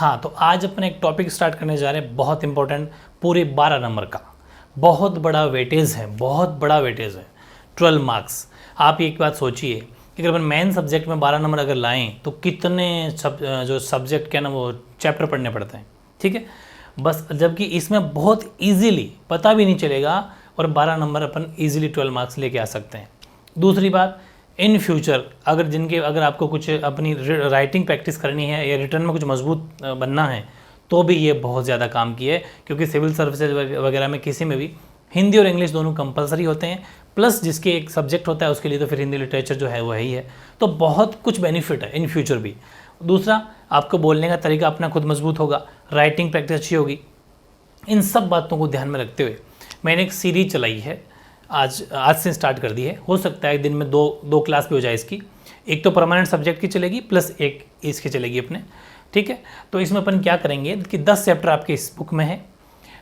हाँ, तो आज अपन एक टॉपिक स्टार्ट करने जा रहे हैं, बहुत इंपॉर्टेंट, पूरे 12 नंबर का। बहुत बड़ा वेटेज है, बहुत बड़ा वेटेज है, 12 मार्क्स। आप एक बात सोचिए कि अगर अपन मेन सब्जेक्ट में 12 नंबर अगर लाएं तो कितने जो सब्जेक्ट क्या ना वो चैप्टर पढ़ने पड़ते हैं, ठीक है। बस जबकि इसमें बहुत इजीली पता भी नहीं चलेगा और 12 नंबर अपन इजीली 12 मार्क्स लेके आ सकते हैं। दूसरी बात, इन फ्यूचर अगर आपको कुछ अपनी राइटिंग प्रैक्टिस करनी है या रिटर्न में कुछ मजबूत बनना है तो भी ये बहुत ज़्यादा काम की है, क्योंकि सिविल सर्विसेज वगैरह में किसी में भी हिंदी और इंग्लिश दोनों कंपलसरी होते हैं, प्लस जिसके एक सब्जेक्ट होता है उसके लिए तो फिर हिंदी लिटरेचर जो है वो ही है। तो बहुत कुछ बेनिफिट है इन फ्यूचर भी। दूसरा, आपको बोलने का तरीका अपना खुद मजबूत होगा, राइटिंग प्रैक्टिस अच्छी होगी। इन सब बातों को ध्यान में रखते हुए मैंने एक सीरीज चलाई है, आज से स्टार्ट कर दी है। हो सकता है एक दिन में दो क्लास भी हो जाए इसकी। एक तो परमानेंट सब्जेक्ट की चलेगी प्लस एक इसकी चलेगी अपने, ठीक है। तो इसमें अपन क्या करेंगे कि 10 चैप्टर आपके इस बुक में है।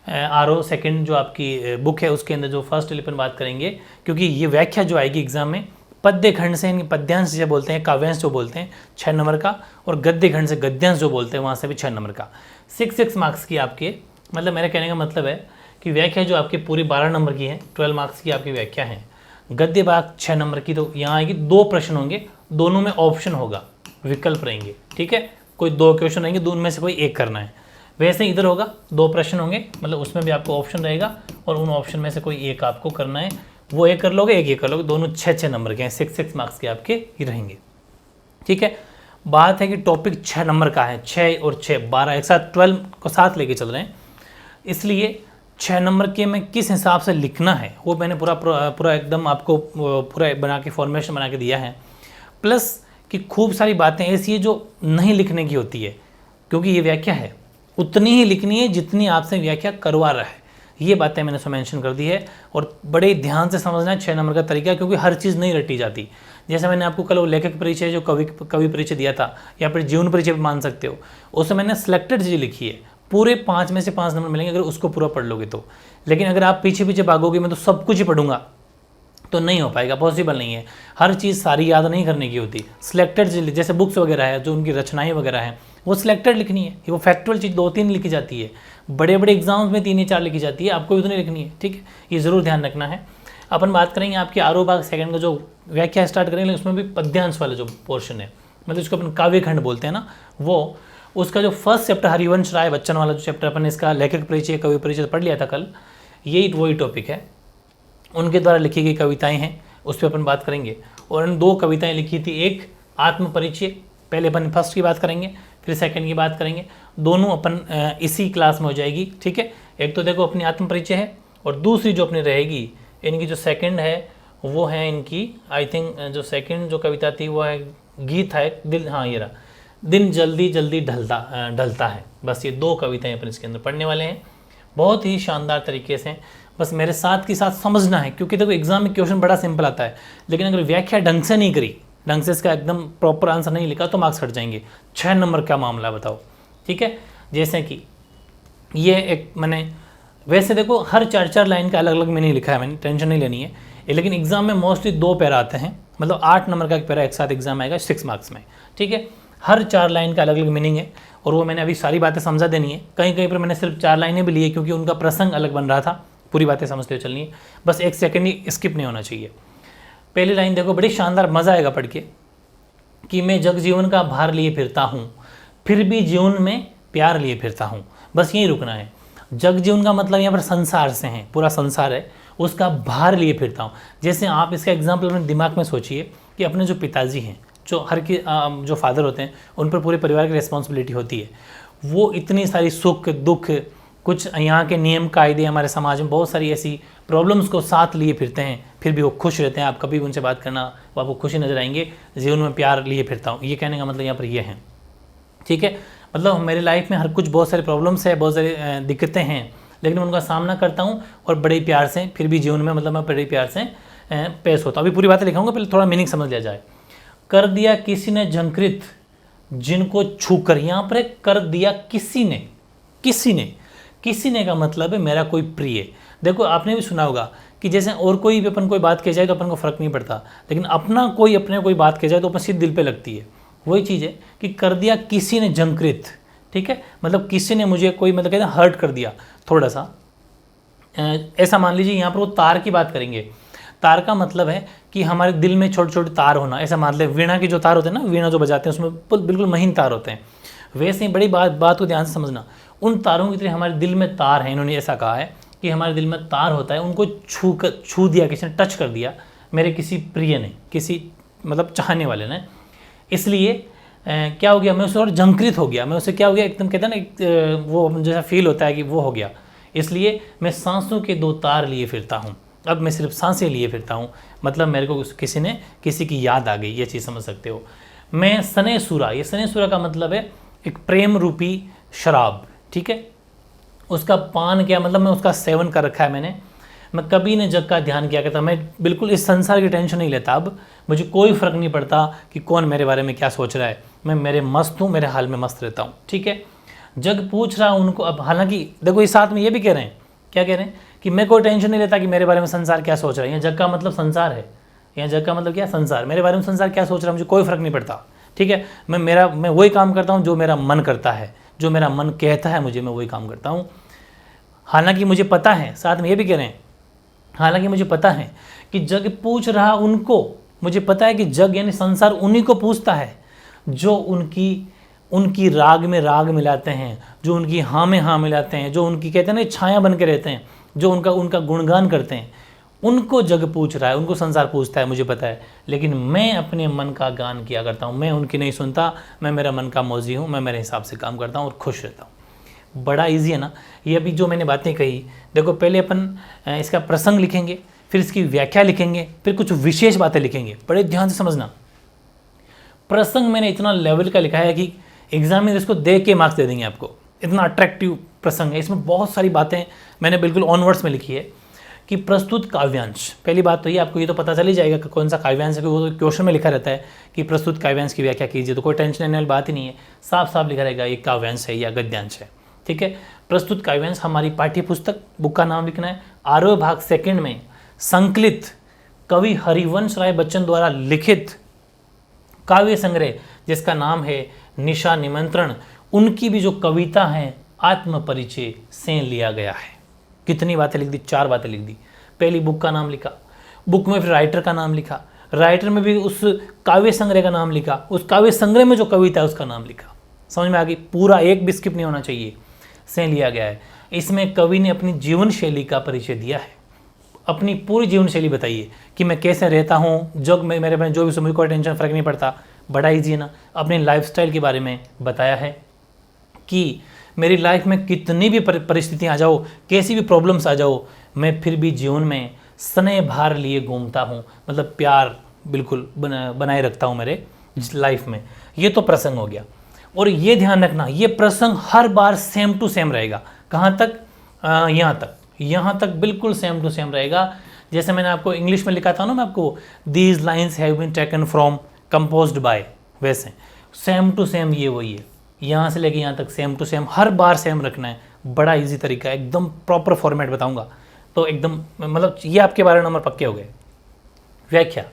आरओ सेकंड जो आपकी बुक है उसके अंदर जो फर्स्ट अपन बात करेंगे, क्योंकि ये व्याख्या जो आएगी एग्जाम में पद्य खंड से पद्यांश जो बोलते हैं, काव्यांश जो बोलते हैं 6 नंबर का, और गद्य खंड से गद्यांश जो बोलते हैं वहाँ से भी 6 नंबर का। 6 मार्क्स की आपके, मतलब मेरे कहने का मतलब है कि व्याख्या जो आपकी पूरी 12 नंबर की है, 12 मार्क्स की आपकी व्याख्या है। गद्य भाग 6 नंबर की, तो यहाँ आएगी 2 प्रश्न होंगे, दोनों में ऑप्शन होगा, विकल्प रहेंगे, ठीक है। कोई 2 क्वेश्चन रहेंगे, दोनों में से कोई एक करना है। वैसे इधर होगा 2 प्रश्न होंगे, मतलब उसमें भी आपको ऑप्शन रहेगा और उन ऑप्शन में से कोई एक आपको करना है। वो एक कर लोगे, एक ये कर लोगे, दोनों 6 नंबर के हैं, 6 मार्क्स के आपके ही रहेंगे, ठीक है। बात है कि टॉपिक 6 नंबर का है, 6 और 6 12 एक साथ 12 को साथ लेके चल रहे हैं, इसलिए 6 नंबर के में किस हिसाब से लिखना है वो मैंने पूरा एकदम आपको पूरा बना के फॉर्मेशन बना के दिया है। प्लस कि खूब सारी बातें ऐसी है जो नहीं लिखने की होती है, क्योंकि ये व्याख्या है, उतनी ही लिखनी है जितनी आपसे व्याख्या करवा रहा है। ये बातें मैंने उसमें मेंशन कर दी है, और बड़े ध्यान से समझना है 6 नंबर का तरीका, क्योंकि हर चीज़ नहीं रटी जाती। जैसे मैंने आपको कल वो लेखक परिचय जो कवि परिचय दिया था, या फिर जीवन परिचय भी मान सकते हो, उसमें मैंने सिलेक्टेड चीज़ लिखी है। पूरे 5 में से 5 नंबर मिलेंगे अगर उसको पूरा पढ़ लोगे तो। लेकिन अगर आप पीछे पीछे भागोगे, मैं तो सब कुछ ही पढ़ूंगा, तो नहीं हो पाएगा, पॉसिबल नहीं है। हर चीज़ सारी याद नहीं करने की होती। सिलेक्टेड जैसे बुक्स वगैरह है, जो उनकी रचनाएं वगैरह हैं, वो सिलेक्टेड लिखनी है। वो फैक्चुअल चीज़ 2-3 लिखी जाती है, बड़े बड़े एग्जाम्स में 3 या 4 लिखी जाती है, आपको उतनी लिखनी है, ठीक है। ये ज़रूर ध्यान रखना है। अपन बात करेंगे आपके आरओ भाग सेकंड का जो व्याख्या स्टार्ट करेंगे, उसमें भी पद्यांश वाला जो पोर्शन है, मतलब इसको अपन काव्य खंड बोलते हैं ना, वो उसका जो फर्स्ट चैप्टर हरिवंश राय बच्चन वाला जो चैप्टर अपन इसका लेखक परिचय कवि परिचय पढ़ लिया था कल, यही वही टॉपिक है। उनके द्वारा लिखी गई कविताएं हैं, उस पर अपन बात करेंगे। और उन 2 कविताएं लिखी थी, एक आत्म परिचय, पहले अपन फर्स्ट की बात करेंगे, फिर सेकंड की बात करेंगे, दोनों अपन इसी क्लास में हो जाएगी, ठीक है। एक तो देखो अपनी आत्म परिचय है, और दूसरी जो अपनी रहेगी इनकी जो सेकंड है वो है इनकी, आई थिंक जो सेकंड जो कविता थी वो है गीत है दिल, हाँ ये रहा, दिन जल्दी जल्दी ढलता है। बस ये 2 कविताएं अपन इसके अंदर पढ़ने वाले हैं, बहुत ही शानदार तरीके से। बस मेरे साथ के साथ समझना है, क्योंकि देखो एग्जाम में क्वेश्चन बड़ा सिंपल आता है, लेकिन अगर व्याख्या ढंग से नहीं करी, ढंग से इसका एकदम प्रॉपर आंसर नहीं लिखा तो मार्क्स हट जाएंगे। 6 नंबर का मामला बताओ, ठीक है। जैसे कि ये एक मैंने, वैसे देखो हर 4-4 लाइन का अलग अलग मैंने लिखा है, मैंने टेंशन नहीं लेनी है, लेकिन एग्जाम में मोस्टली 2 पैरा आते हैं, मतलब 8 नंबर का एक पैरा एक साथ एग्जाम आएगा 6 मार्क्स में, ठीक है। हर 4 लाइन का अलग अलग मीनिंग है, और वो मैंने अभी सारी बातें समझा देनी है। कहीं कहीं पर मैंने सिर्फ 4 लाइनें भी ली है, क्योंकि उनका प्रसंग अलग बन रहा था, पूरी बातें समझते हुए चलनी है, बस 1 सेकंड ही स्किप नहीं होना चाहिए। पहली लाइन देखो, बड़ी शानदार, मज़ा आएगा पढ़ के, कि मैं जग जीवन का भार लिए फिरता हूँ, फिर भी जीवन में प्यार लिए फिरता हूँ। बस यहीं रुकना है। जग जीवन का मतलब यहाँ पर संसार से है, पूरा संसार है, उसका भार लिए फिरता हूँ। जैसे आप इसका एग्जाम्पल अपने दिमाग में सोचिए कि अपने जो पिताजी हैं, जो जो फादर होते हैं, उन पर पूरे परिवार की रिस्पॉन्सिबिलिटी होती है। वो इतनी सारी सुख दुख, कुछ यहाँ के नियम कायदे, हमारे समाज में बहुत सारी ऐसी प्रॉब्लम्स को साथ लिए फिरते हैं, फिर भी वो खुश रहते हैं। आप कभी उनसे बात करना, वो आपको खुशी नजर आएंगे। जीवन में प्यार लिए फिरता हूँ, ये कहने का मतलब यहाँ पर ये है, ठीक है। मतलब मेरी लाइफ में हर कुछ बहुत सारी प्रॉब्लम्स है, बहुत सारी दिक्कतें हैं, लेकिन उनका सामना करता हूँ और बड़े प्यार से, फिर भी जीवन में मतलब मैं बड़े प्यार से पेश होता हूँ। अभी पूरी बातें लिखाऊंगा, पहले थोड़ा मीनिंग समझ लिया जाए। कर दिया किसी ने झंकृत जिनको छूकर, यहाँ पर कर दिया किसी ने, किसी ने का मतलब है मेरा कोई प्रिय। देखो आपने भी सुना होगा कि जैसे और कोई भी अपन कोई बात कह जाए तो अपन को फ़र्क नहीं पड़ता, लेकिन अपना कोई बात कह जाए तो अपन सीधे दिल पे लगती है। वही चीज़ है कि कर दिया किसी ने झंकृत, ठीक है, मतलब किसी ने मुझे कोई मतलब कहते हैं हर्ट कर दिया थोड़ा सा, ऐसा मान लीजिए यहाँ पर वो तार की बात करेंगे। तार का मतलब है कि हमारे दिल में छोटे छोटे तार होना, ऐसा मान ले वीणा के जो तार होते हैं ना, वीणा जो बजाते हैं उसमें बिल्कुल महीन तार होते हैं, वैसे ही बड़ी बात को ध्यान से समझना, उन तारों की तरह हमारे दिल में तार हैं। इन्होंने ऐसा कहा है कि हमारे दिल में तार होता है, उनको छू दिया किसी ने, टच कर दिया मेरे किसी प्रिय ने, किसी मतलब चाहने वाले ने, इसलिए क्या हो गया, मैं उससे और झंकृत हो गया, मैं उससे क्या हो गया, एकदम कहते हैं ना वो जैसा फील होता है कि वो हो गया, इसलिए मैं सांसों के 2 तार लिए फिरता हूँ। अब मैं सिर्फ सांसें लिए फिरता हूँ, मतलब मेरे को किसी की याद आ गई, ये चीज़ समझ सकते हो। मैं सने सूरा, ये सने सूरा का मतलब है एक प्रेम रूपी शराब, ठीक है, उसका पान किया, मतलब मैं उसका सेवन कर रखा है मैंने। मैं कभी न जग का ध्यान किया करता, मैं बिल्कुल इस संसार की टेंशन नहीं लेता, अब मुझे कोई फ़र्क नहीं पड़ता कि कौन मेरे बारे में क्या सोच रहा है, मैं मेरे मस्त हूँ, मेरे हाल में मस्त रहता हूँ, ठीक है। जग पूछ रहा उनको, अब हालांकि देखो इस साथ में ये भी कह रहे हैं, क्या कह रहे हैं कि मैं कोई टेंशन नहीं लेता कि मेरे बारे में संसार क्या सोच रहा है। यहाँ जग का मतलब संसार है, यहाँ जग का मतलब क्या, संसार, मेरे बारे में संसार क्या सोच रहा है मुझे कोई फ़र्क नहीं पड़ता, ठीक है। मैं वही काम करता हूँ जो मेरा मन करता है, जो मेरा मन कहता है मुझे, मैं वही काम करता हूँ। हालांकि मुझे पता है, साथ में ये भी कह रहे हैं, हालांकि मुझे पता है कि जग पूछ रहा उनको, मुझे पता है कि जग यानी संसार उन्हीं को पूछता है जो उनकी राग में राग मिलाते हैं, जो उनकी हाँ में हाँ मिलाते हैं, जो उनकी कहते हैं ना छाया बन के रहते हैं, जो उनका गुणगान करते हैं, उनको जग पूछ रहा है, उनको संसार पूछता है, मुझे पता है। लेकिन मैं अपने मन का गान किया करता हूँ, मैं उनकी नहीं सुनता, मैं मेरा मन का मौजी हूँ, मैं मेरे हिसाब से काम करता हूँ और खुश रहता हूँ। बड़ा ईजी है ना ये। अभी जो मैंने बातें कही, देखो पहले अपन इसका प्रसंग लिखेंगे, फिर इसकी व्याख्या लिखेंगे, फिर कुछ विशेष बातें लिखेंगे, बड़े ध्यान से समझना। प्रसंग मैंने इतना लेवल का लिखा है कि एग्जाम में इसको देख के मार्क्स दे देंगे आपको, इतना अट्रैक्टिव प्रसंग है। इसमें बहुत सारी बातें मैंने बिल्कुल ऑनवर्ड्स में लिखी है कि प्रस्तुत काव्यांश, पहली बात तो ये, आपको ये तो पता चल ही जाएगा कि कौन सा काव्यांश है, वो तो क्वेश्चन में लिखा रहता है कि प्रस्तुत काव्यांश की व्याख्या कीजिए, तो कोई टेंशन लेने वाली बात ही नहीं है, साफ साफ लिखा रहेगा ये काव्यांश है या गद्यांश है, ठीक है। प्रस्तुत काव्यांश हमारी पाठ्य पुस्तक, बुक का नाम लिखना है, 8वें भाग 2 में संकलित कवि हरिवंश राय बच्चन द्वारा लिखित काव्य संग्रह जिसका नाम है निशा निमंत्रण, उनकी भी जो कविता है आत्म परिचय से लिया गया है। कितनी बातें लिख दी, 4 बातें लिख दी। पहली बुक का नाम लिखा, बुक में फिर राइटर का नाम लिखा, राइटर में भी उस काव्य संग्रह का नाम लिखा, उस काव्य संग्रह में जो कविता है उसका नाम लिखा। समझ में आ गई, पूरा एक भी स्किप नहीं होना चाहिए, से लिया गया है। इसमें कवि ने अपनी जीवन शैली का परिचय दिया है, अपनी पूरी जीवन शैली बताइए कि मैं कैसे रहता हूँ, जब मेरे में जो भी समय कोई टेंशन फ़र्क नहीं पड़ता, बड़ा ईजी है ना। अपने लाइफस्टाइल के बारे में बताया है कि मेरी लाइफ में कितनी भी परिस्थितियाँ आ जाओ, कैसी भी प्रॉब्लम्स आ जाओ, मैं फिर भी जीवन में स्नेह भार लिए घूमता हूँ, मतलब प्यार बिल्कुल बनाए रखता हूँ मेरे लाइफ में। ये तो प्रसंग हो गया। और ये ध्यान रखना, ये प्रसंग हर बार सेम टू सेम रहेगा। कहाँ तक? यहाँ तक बिल्कुल सेम टू सेम रहेगा। जैसे मैंने आपको इंग्लिश में लिखा था ना, मैं आपको these lines have been taken from composed by, वैसे सेम टू सेम ये वही है, यहाँ से लेके यहाँ तक सेम टू सेम, हर बार सेम रखना है। बड़ा इजी तरीका है, एकदम प्रॉपर फॉर्मेट बताऊंगा तो एकदम मतलब ये आपके 12 नंबर पक्के हो गए। व्याख्या,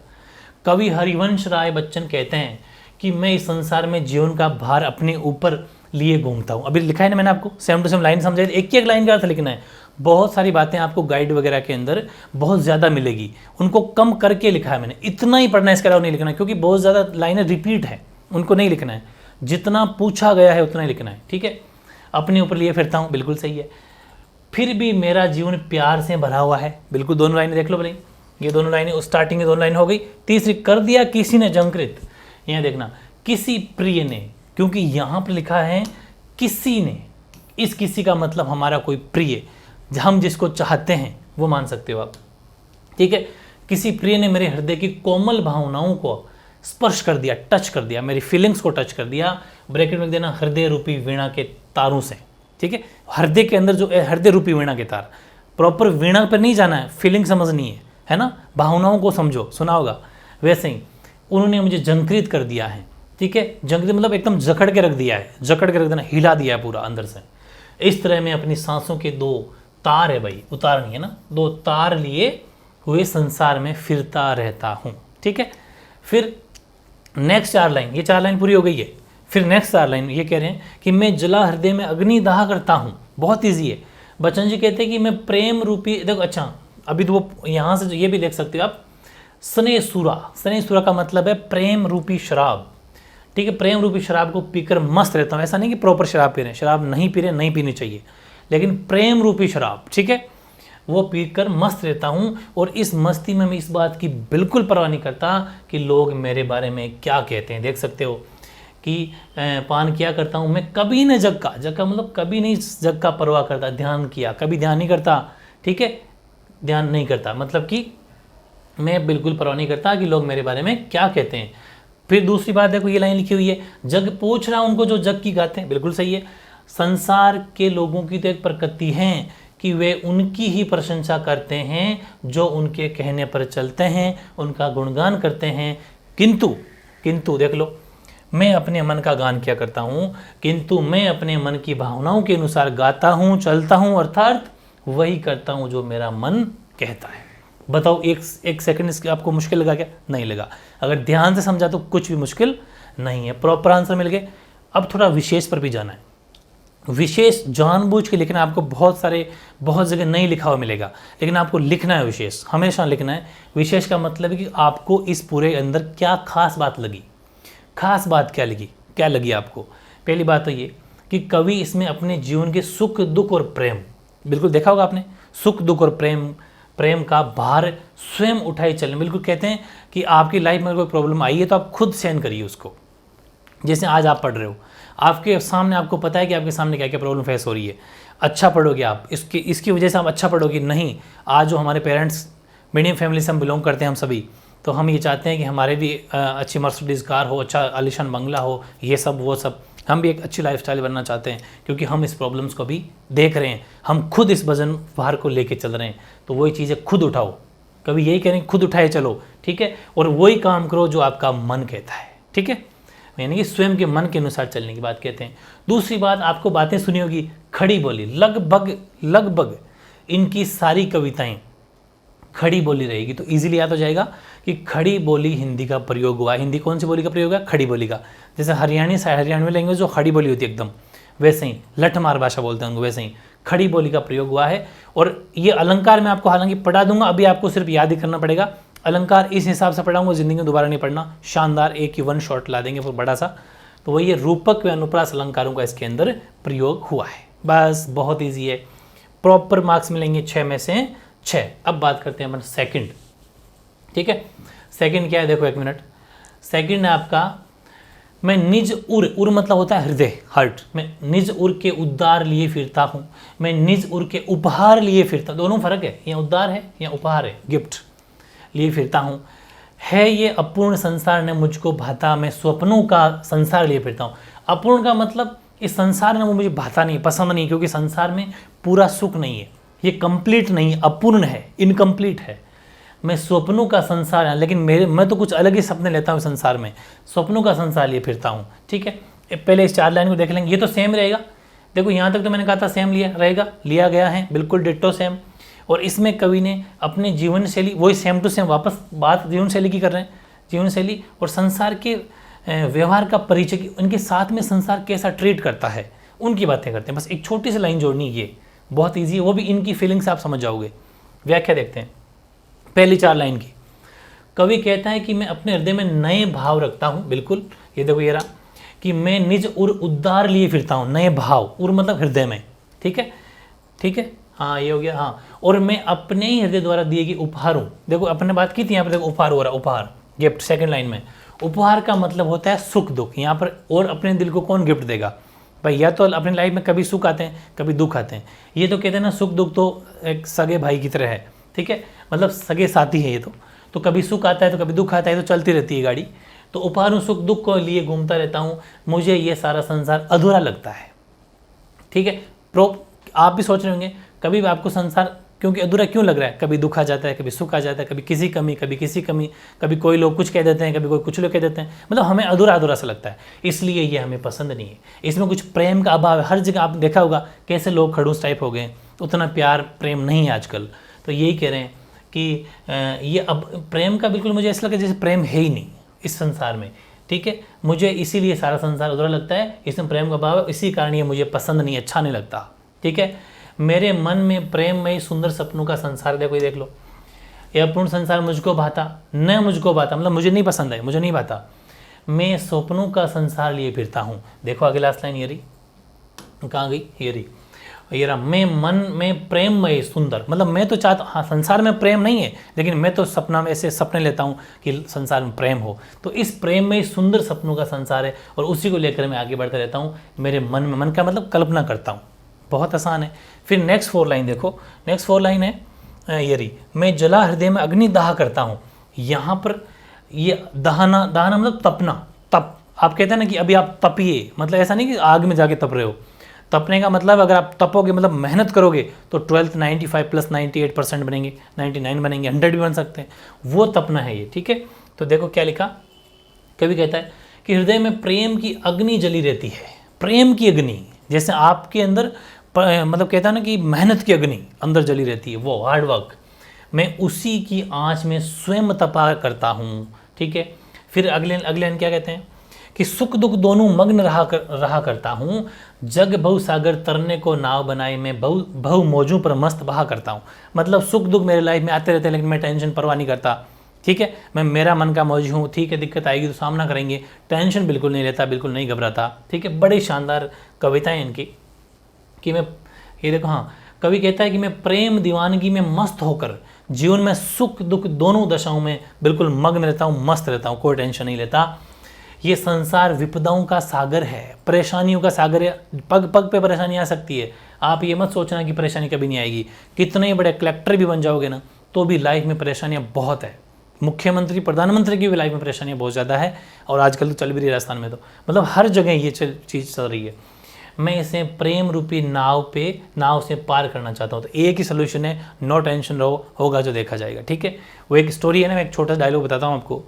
कवि हरिवंश राय बच्चन कहते हैं कि मैं इस संसार में जीवन का भार अपने ऊपर लिए घूमता हूँ। अभी लिखा है ना मैंने आपको, सेम टू सेम लाइन समझाई, एक एक लाइन का अर्थ लिखना है। बहुत सारी बातें आपको गाइड वगैरह के अंदर बहुत ज़्यादा मिलेगी, उनको कम करके लिखा है मैंने, इतना ही पढ़ना है, इसके अलावा नहीं लिखना है, क्योंकि बहुत ज़्यादा लाइनें रिपीट है, उनको नहीं लिखना है, जितना पूछा गया है उतना ही लिखना है, ठीक है। अपने ऊपर लिए फिरता हूँ, बिल्कुल सही है। फिर भी मेरा जीवन प्यार से भरा हुआ है, बिल्कुल, दोनों लाइनें देख लो भले, ये दोनों लाइनें स्टार्टिंग की दोनों लाइन हो गई। तीसरी, कर दिया किसी ने जंकृत, यहाँ देखना, किसी प्रिय ने, क्योंकि यहाँ पर लिखा है किसी ने, इस किसी का मतलब हमारा कोई प्रिय, हम जिसको चाहते हैं वो मान सकते हो आप, ठीक है। किसी प्रिय ने मेरे हृदय की कोमल भावनाओं को स्पर्श कर दिया, टच कर दिया, मेरी फीलिंग्स को टच कर दिया। ब्रैकेट में देना, हृदय रूपी वीणा के तारों से, ठीक है। हृदय के अंदर जो हृदय रूपी वीणा के तार, प्रॉपर वीणा पर नहीं जाना है, फीलिंग समझनी है ना, भावनाओं को समझो, सुना होगा। वैसे ही उन्होंने मुझे जंकृत कर दिया है, ठीक है। जंकृत मतलब एकदम जकड़ के रख दिया है, जकड़ के रख देना, हिला दिया है पूरा अंदर से। इस तरह मैं अपनी सांसों के 2 तार है भाई, उतार नहीं है ना, 2 तार लिए हुए संसार में फिरता रहता हूँ, ठीक है। फिर नेक्स्ट 4 लाइन, ये 4 लाइन पूरी हो गई है। फिर नेक्स्ट 4 लाइन ये कह रहे हैं कि मैं जला हृदय में अग्नि दाह करता हूँ। बहुत ईजी है। बच्चन जी कहते हैं कि मैं प्रेम रूपी, देखो अच्छा अभी तो वो यहाँ से ये भी देख सकते हो आप, स्नेह का मतलब है प्रेम रूपी शराब। ठीक है, प्रेम रूपी शराब को पीकर मस्त रहता हूँ। ऐसा नहीं कि प्रॉपर शराब पी रहे हैं, शराब नहीं पी रहे, नहीं पीनी चाहिए, लेकिन प्रेम रूपी शराब, ठीक है, वो पीकर मस्त रहता हूँ। और इस मस्ती में मैं इस बात की बिल्कुल परवाह नहीं करता कि लोग मेरे बारे में क्या कहते हैं। देख सकते हो कि पान किया करता हूँ मैं, कभी न जग का मतलब कभी नहीं जग का परवाह करता, ध्यान किया, कभी ध्यान नहीं करता। ठीक है, ध्यान नहीं करता मतलब कि मैं बिल्कुल परवाह नहीं करता कि लोग मेरे बारे में क्या कहते हैं। फिर दूसरी बात देखो, ये लाइन लिखी हुई है, जग पूछ रहा उनको जो जग की गाते हैं। बिल्कुल सही है। संसार के लोगों की तो एक प्रकृति है कि वे उनकी ही प्रशंसा करते हैं जो उनके कहने पर चलते हैं, उनका गुणगान करते हैं। किंतु देख लो, मैं अपने मन का गान किया करता हूँ, किंतु मैं अपने मन की भावनाओं के अनुसार गाता हूँ, चलता हूँ, अर्थात वही करता हूँ जो मेरा मन कहता है। बताओ एक सेकंड इसके आपको मुश्किल लगा क्या? नहीं लगा। अगर ध्यान से समझा तो कुछ भी मुश्किल नहीं है, प्रॉपर आंसर मिल गए। अब थोड़ा विशेष पर भी जाना है। विशेष जानबूझ के लिखना, आपको बहुत जगह नहीं लिखा हुआ मिलेगा, लेकिन आपको लिखना है विशेष, हमेशा लिखना है। विशेष का मतलब है कि आपको इस पूरे अंदर क्या खास बात लगी, खास बात क्या लगी आपको। पहली बात तो ये कि कवि इसमें अपने जीवन के सुख दुख और प्रेम, बिल्कुल देखा होगा आपने, सुख दुख और प्रेम का भार स्वयं उठाए चलें। बिल्कुल कहते हैं कि आपकी लाइफ में कोई प्रॉब्लम आई है तो आप खुद सहन करिए उसको। जैसे आज आप पढ़ रहे हो, आपके सामने आपको पता है कि आपके सामने क्या क्या प्रॉब्लम फेस हो रही है, अच्छा पढ़ोगे आप, इसकी वजह से आप अच्छा पढ़ोगे नहीं। आज जो हमारे पेरेंट्स मीडियम फैमिली से हम बिलोंग करते हैं हम सभी, तो हम ये चाहते हैं कि हमारे भी अच्छी मर्सिडीज़ कार हो, अच्छा आलीशान बंगला हो, ये सब वो सब, हम भी एक अच्छी लाइफस्टाइल बनना चाहते हैं, क्योंकि हम इस प्रॉब्लम्स को भी देख रहे हैं, हम खुद इस वजन भार को लेके चल रहे हैं। तो वही चीज़ें खुद उठाओ, कभी यही कह रहे हैं खुद उठाए चलो, ठीक है, और वही काम करो जो आपका मन कहता है, ठीक है, यानी कि स्वयं के मन के अनुसार चलने की बात कहते हैं। दूसरी बात, आपको बातें सुनी होगी, खड़ी बोली, लगभग इनकी सारी कविताएं खड़ी बोली रहेगी, तो इजीली याद हो जाएगा कि खड़ी बोली हिंदी का प्रयोग हुआ। हिंदी कौन सी बोली का प्रयोग है? खड़ी बोली का। जैसे हरियाणवी लैंग्वेज जो खड़ी बोली होती है एकदम, वैसे ही लठमार भाषा बोलते हैं उनको, वैसे ही खड़ी बोली का प्रयोग हुआ है। और ये अलंकार मैं आपको हालांकि पढ़ा दूंगा, अभी आपको सिर्फ याद ही करना पड़ेगा। अलंकार इस हिसाब से पढ़ाऊंगा, जिंदगी में दोबारा नहीं पढ़ना, शानदार एक ही वन शॉट ला देंगे फिर बड़ा सा। तो वही ये रूपक व अनुप्रास अलंकारों का इसके अंदर प्रयोग हुआ है। बस बहुत ईजी है, प्रॉपर मार्क्स मिलेंगे 6 में से 6। अब बात करते हैं अपन सेकंड, ठीक है। सेकंड क्या है देखो, एक मिनट। सेकंड है आपका, मैं निज उर मतलब होता है हृदय, हार्ट। मैं निज उर के उद्धार लिए फिरता हूँ, मैं निज उर के उपहार लिए फिरता, दोनों फर्क है, यहाँ उद्धार है या उपहार है, गिफ्ट लिए फिरता हूँ। है ये अपूर्ण संसार ने मुझको भाता, मैं स्वप्नों का संसार लिए फिरता हूँ। अपूर्ण का मतलब इस संसार ने वो मुझे भाता नहीं, पसंद नहीं, क्योंकि संसार में पूरा सुख नहीं है, ये कंप्लीट नहीं है, अपूर्ण है, इनकम्प्लीट है। मैं स्वप्नों का संसार है, लेकिन मैं तो कुछ अलग ही सपने लेता हूँ संसार में, स्वप्नों का संसार लिए फिरता हूँ, ठीक है। पहले इस 4 लाइन को देख लेंगे, ये तो सेम रहेगा। देखो यहाँ तक तो मैंने कहा था सेम लिया गया है, बिल्कुल डिट्टो सेम। और इसमें कवि ने अपने जीवन शैली, वही सेम टू सेम वापस बात जीवन शैली की कर रहे हैं, जीवन शैली और संसार के व्यवहार का परिचय, उनके साथ में संसार कैसा ट्रीट करता है, उनकी बातें करते हैं। बस एक छोटी सी लाइन जोड़नी, ये बहुत ईजी है, वो भी इनकी फीलिंग्स आप समझ जाओगे। व्याख्या देखते हैं पहली 4 लाइन की। कवि कहता है कि मैं अपने हृदय में नए भाव रखता हूँ, बिल्कुल ये देखो ये रहा, कि मैं निज उर उद्धार लिए फिरता हूँ, नए भाव, उर मतलब हृदय में, ठीक है, हाँ ये हो गया, हाँ। और मैं अपने ही हृदय द्वारा दिए गए उपहार हूँ। देखो अपने बात की थी, यहाँ पर देखो उपहार हो रहा, उपहार गिफ्ट, सेकंड लाइन में। उपहार का मतलब होता है सुख दुख, यहाँ पर और अपने दिल को कौन गिफ्ट देगा भाई? या तो अपनी लाइफ में कभी सुख आते हैं, कभी दुख आते हैं। ये तो कहते हैं ना, सुख दुख तो एक सगे भाई की तरह है, ठीक है, मतलब सगे साथी है ये तो कभी सुख आता है तो कभी दुख आता है, तो चलती रहती है गाड़ी। तो उपहार हूँ, सुख दुख को लिए घूमता रहता हूँ, मुझे ये सारा संसार अधूरा लगता है, ठीक है। आप भी सोच रहे होंगे कभी भी आपको संसार क्योंकि अधूरा क्यों लग रहा है? कभी दुख आ जाता है, कभी सुख आ जाता है, कभी किसी कमी, कभी कोई लोग कुछ कह देते हैं, कभी कोई कुछ लोग कह देते हैं, मतलब हमें अधूरा सा लगता है, इसलिए ये हमें पसंद नहीं है। इसमें कुछ प्रेम का अभाव है। हर जगह आप देखा होगा कैसे लोग खड़ूस टाइप हो गए, उतना प्यार प्रेम नहीं है आजकल। तो यही कह रहे हैं कि ये अब प्रेम का बिल्कुल मुझे ऐसा लगा जैसे प्रेम है ही नहीं इस संसार में। ठीक है। मुझे इसीलिए सारा संसार अधूरा लगता है, इसमें प्रेम का भाव है, इसी कारण ये मुझे पसंद नहीं, अच्छा नहीं लगता, ठीक है। मेरे मन में प्रेम में सुंदर सपनों का संसार देखो, ये देख लो, यह पूर्ण संसार मुझको भाता न मुझको भाता, मतलब मुझे नहीं पसंद है, मुझे नहीं भाता, मैं सपनों का संसार लिए फिरता हूँ। देखो आगे लास्ट लाइन, ये रही, कहाँ गई, ये रही, ये रहा, मैं मन में प्रेम में सुंदर, मतलब मैं तो चाहता, हाँ संसार में प्रेम नहीं है, लेकिन मैं तो सपना में ऐसे सपने लेता हूँ कि संसार में प्रेम हो, तो इस प्रेम में सुंदर सपनों का संसार है और उसी को लेकर मैं आगे बढ़ता रहता हूँ मेरे मन में। मन का मतलब कल्पना करता हूँ, बहुत आसान है। फिर नेक्स्ट 4 लाइन देखो, नेक्स्ट 4 लाइन है ये रही, मैं जला हृदय में अग्नि दाह करता हूँ। यहाँ पर ये दहाना, दहाना मतलब तपना, तप, आप कहते हैं ना कि अभी आप तपिए, मतलब ऐसा नहीं कि आग में जाके तप रहे हो, तपने का मतलब अगर आप तपोगे मतलब मेहनत करोगे तो 12th 95 प्लस 98% बनेंगे, 99 बनेंगे, 100 भी बन सकते हैं, वो तपना है ये, ठीक है। तो देखो क्या लिखा, कवि कहता है कि हृदय में प्रेम की अग्नि जली रहती है, प्रेम की अग्नि, जैसे आपके अंदर मतलब कहता है ना कि मेहनत की अग्नि अंदर जली रहती है, वो हार्ड वर्क, मैं उसी की आँच में स्वयं तपा करता हूँ, ठीक है। फिर अगले लाइन क्या कहते हैं कि सुख दुख दोनों मग्न रहा करता हूँ, जग बहु सागर तरने को नाव बनाए मैं बहु मौजों पर मस्त बहा करता हूँ। मतलब सुख दुख मेरे लाइफ में आते रहते हैं, लेकिन मैं टेंशन परवाह नहीं करता, ठीक है। मैं मेरा मन का मौज हूँ, ठीक है, दिक्कत आएगी तो सामना करेंगे, टेंशन बिल्कुल नहीं लेता, बिल्कुल नहीं घबराता, ठीक है। बड़ी शानदार कविताएं इनकी कि मैं, ये देखो, हाँ, कवि कहता है कि मैं प्रेम दीवानगी में मस्त होकर जीवन में सुख दुख दोनों दशाओं में बिल्कुल मग्न रहता हूँ, मस्त रहता हूँ, कोई टेंशन नहीं लेता। ये संसार विपदाओं का सागर है, परेशानियों का सागर है, पग पग पे परेशानी आ सकती है। आप ये मत सोचना कि परेशानी कभी नहीं आएगी, कितने बड़े कलेक्टर भी बन जाओगे ना तो भी लाइफ में परेशानियाँ बहुत है, मुख्यमंत्री प्रधानमंत्री की भी लाइफ में परेशानियाँ बहुत ज़्यादा है, और आजकल तो चल भी रही है राजस्थान में, तो मतलब हर जगह ये चीज़ चल रही है। मैं इसे प्रेम रूपी नाव से पार करना चाहता हूँ, तो एक ही सोल्यूशन है, नो टेंशन रहो, होगा जो देखा जाएगा, ठीक है। वो एक स्टोरी है ना, मैं एक छोटा डायलॉग बताता हूँ आपको,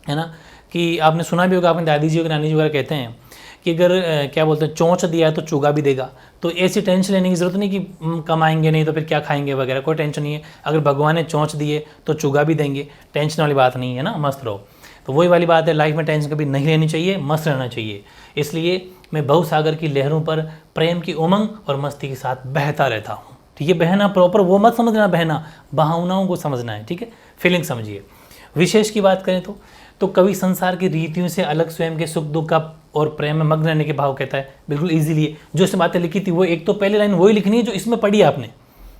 है ना, कि आपने सुना भी होगा, अपने दादी जी और नानी जी वगैरह कहते हैं कि अगर क्या बोलते हैं, चोंच दिया है तो चूगा भी देगा, तो ऐसी टेंशन लेने की ज़रूरत नहीं कि कमाएंगे नहीं तो फिर क्या खाएंगे वगैरह, कोई टेंशन नहीं है। अगर भगवान ने चोंच दिए तो चूगा भी देंगे, टेंशन वाली बात नहीं है ना, मस्त रहो। तो वही वाली बात है, लाइफ में टेंशन कभी नहीं लेनी चाहिए, मस्त रहना चाहिए। इसलिए मैं बहुसागर की लहरों पर प्रेम की उमंग और मस्ती के साथ बहता रहता हूँ, ठीक है। बहना प्रॉपर वो मत समझना, बहना भावनाओं को समझना है, ठीक है, फीलिंग समझिए। विशेष की बात करें तो कवि संसार की रीतियों से अलग स्वयं के सुख दुख का और प्रेम में मग्न रहने के भाव कहता है, बिल्कुल इजीली। जो इसमें बातें लिखी थी वो एक तो पहली लाइन वही लिखनी है जो इसमें पढ़ी आपने।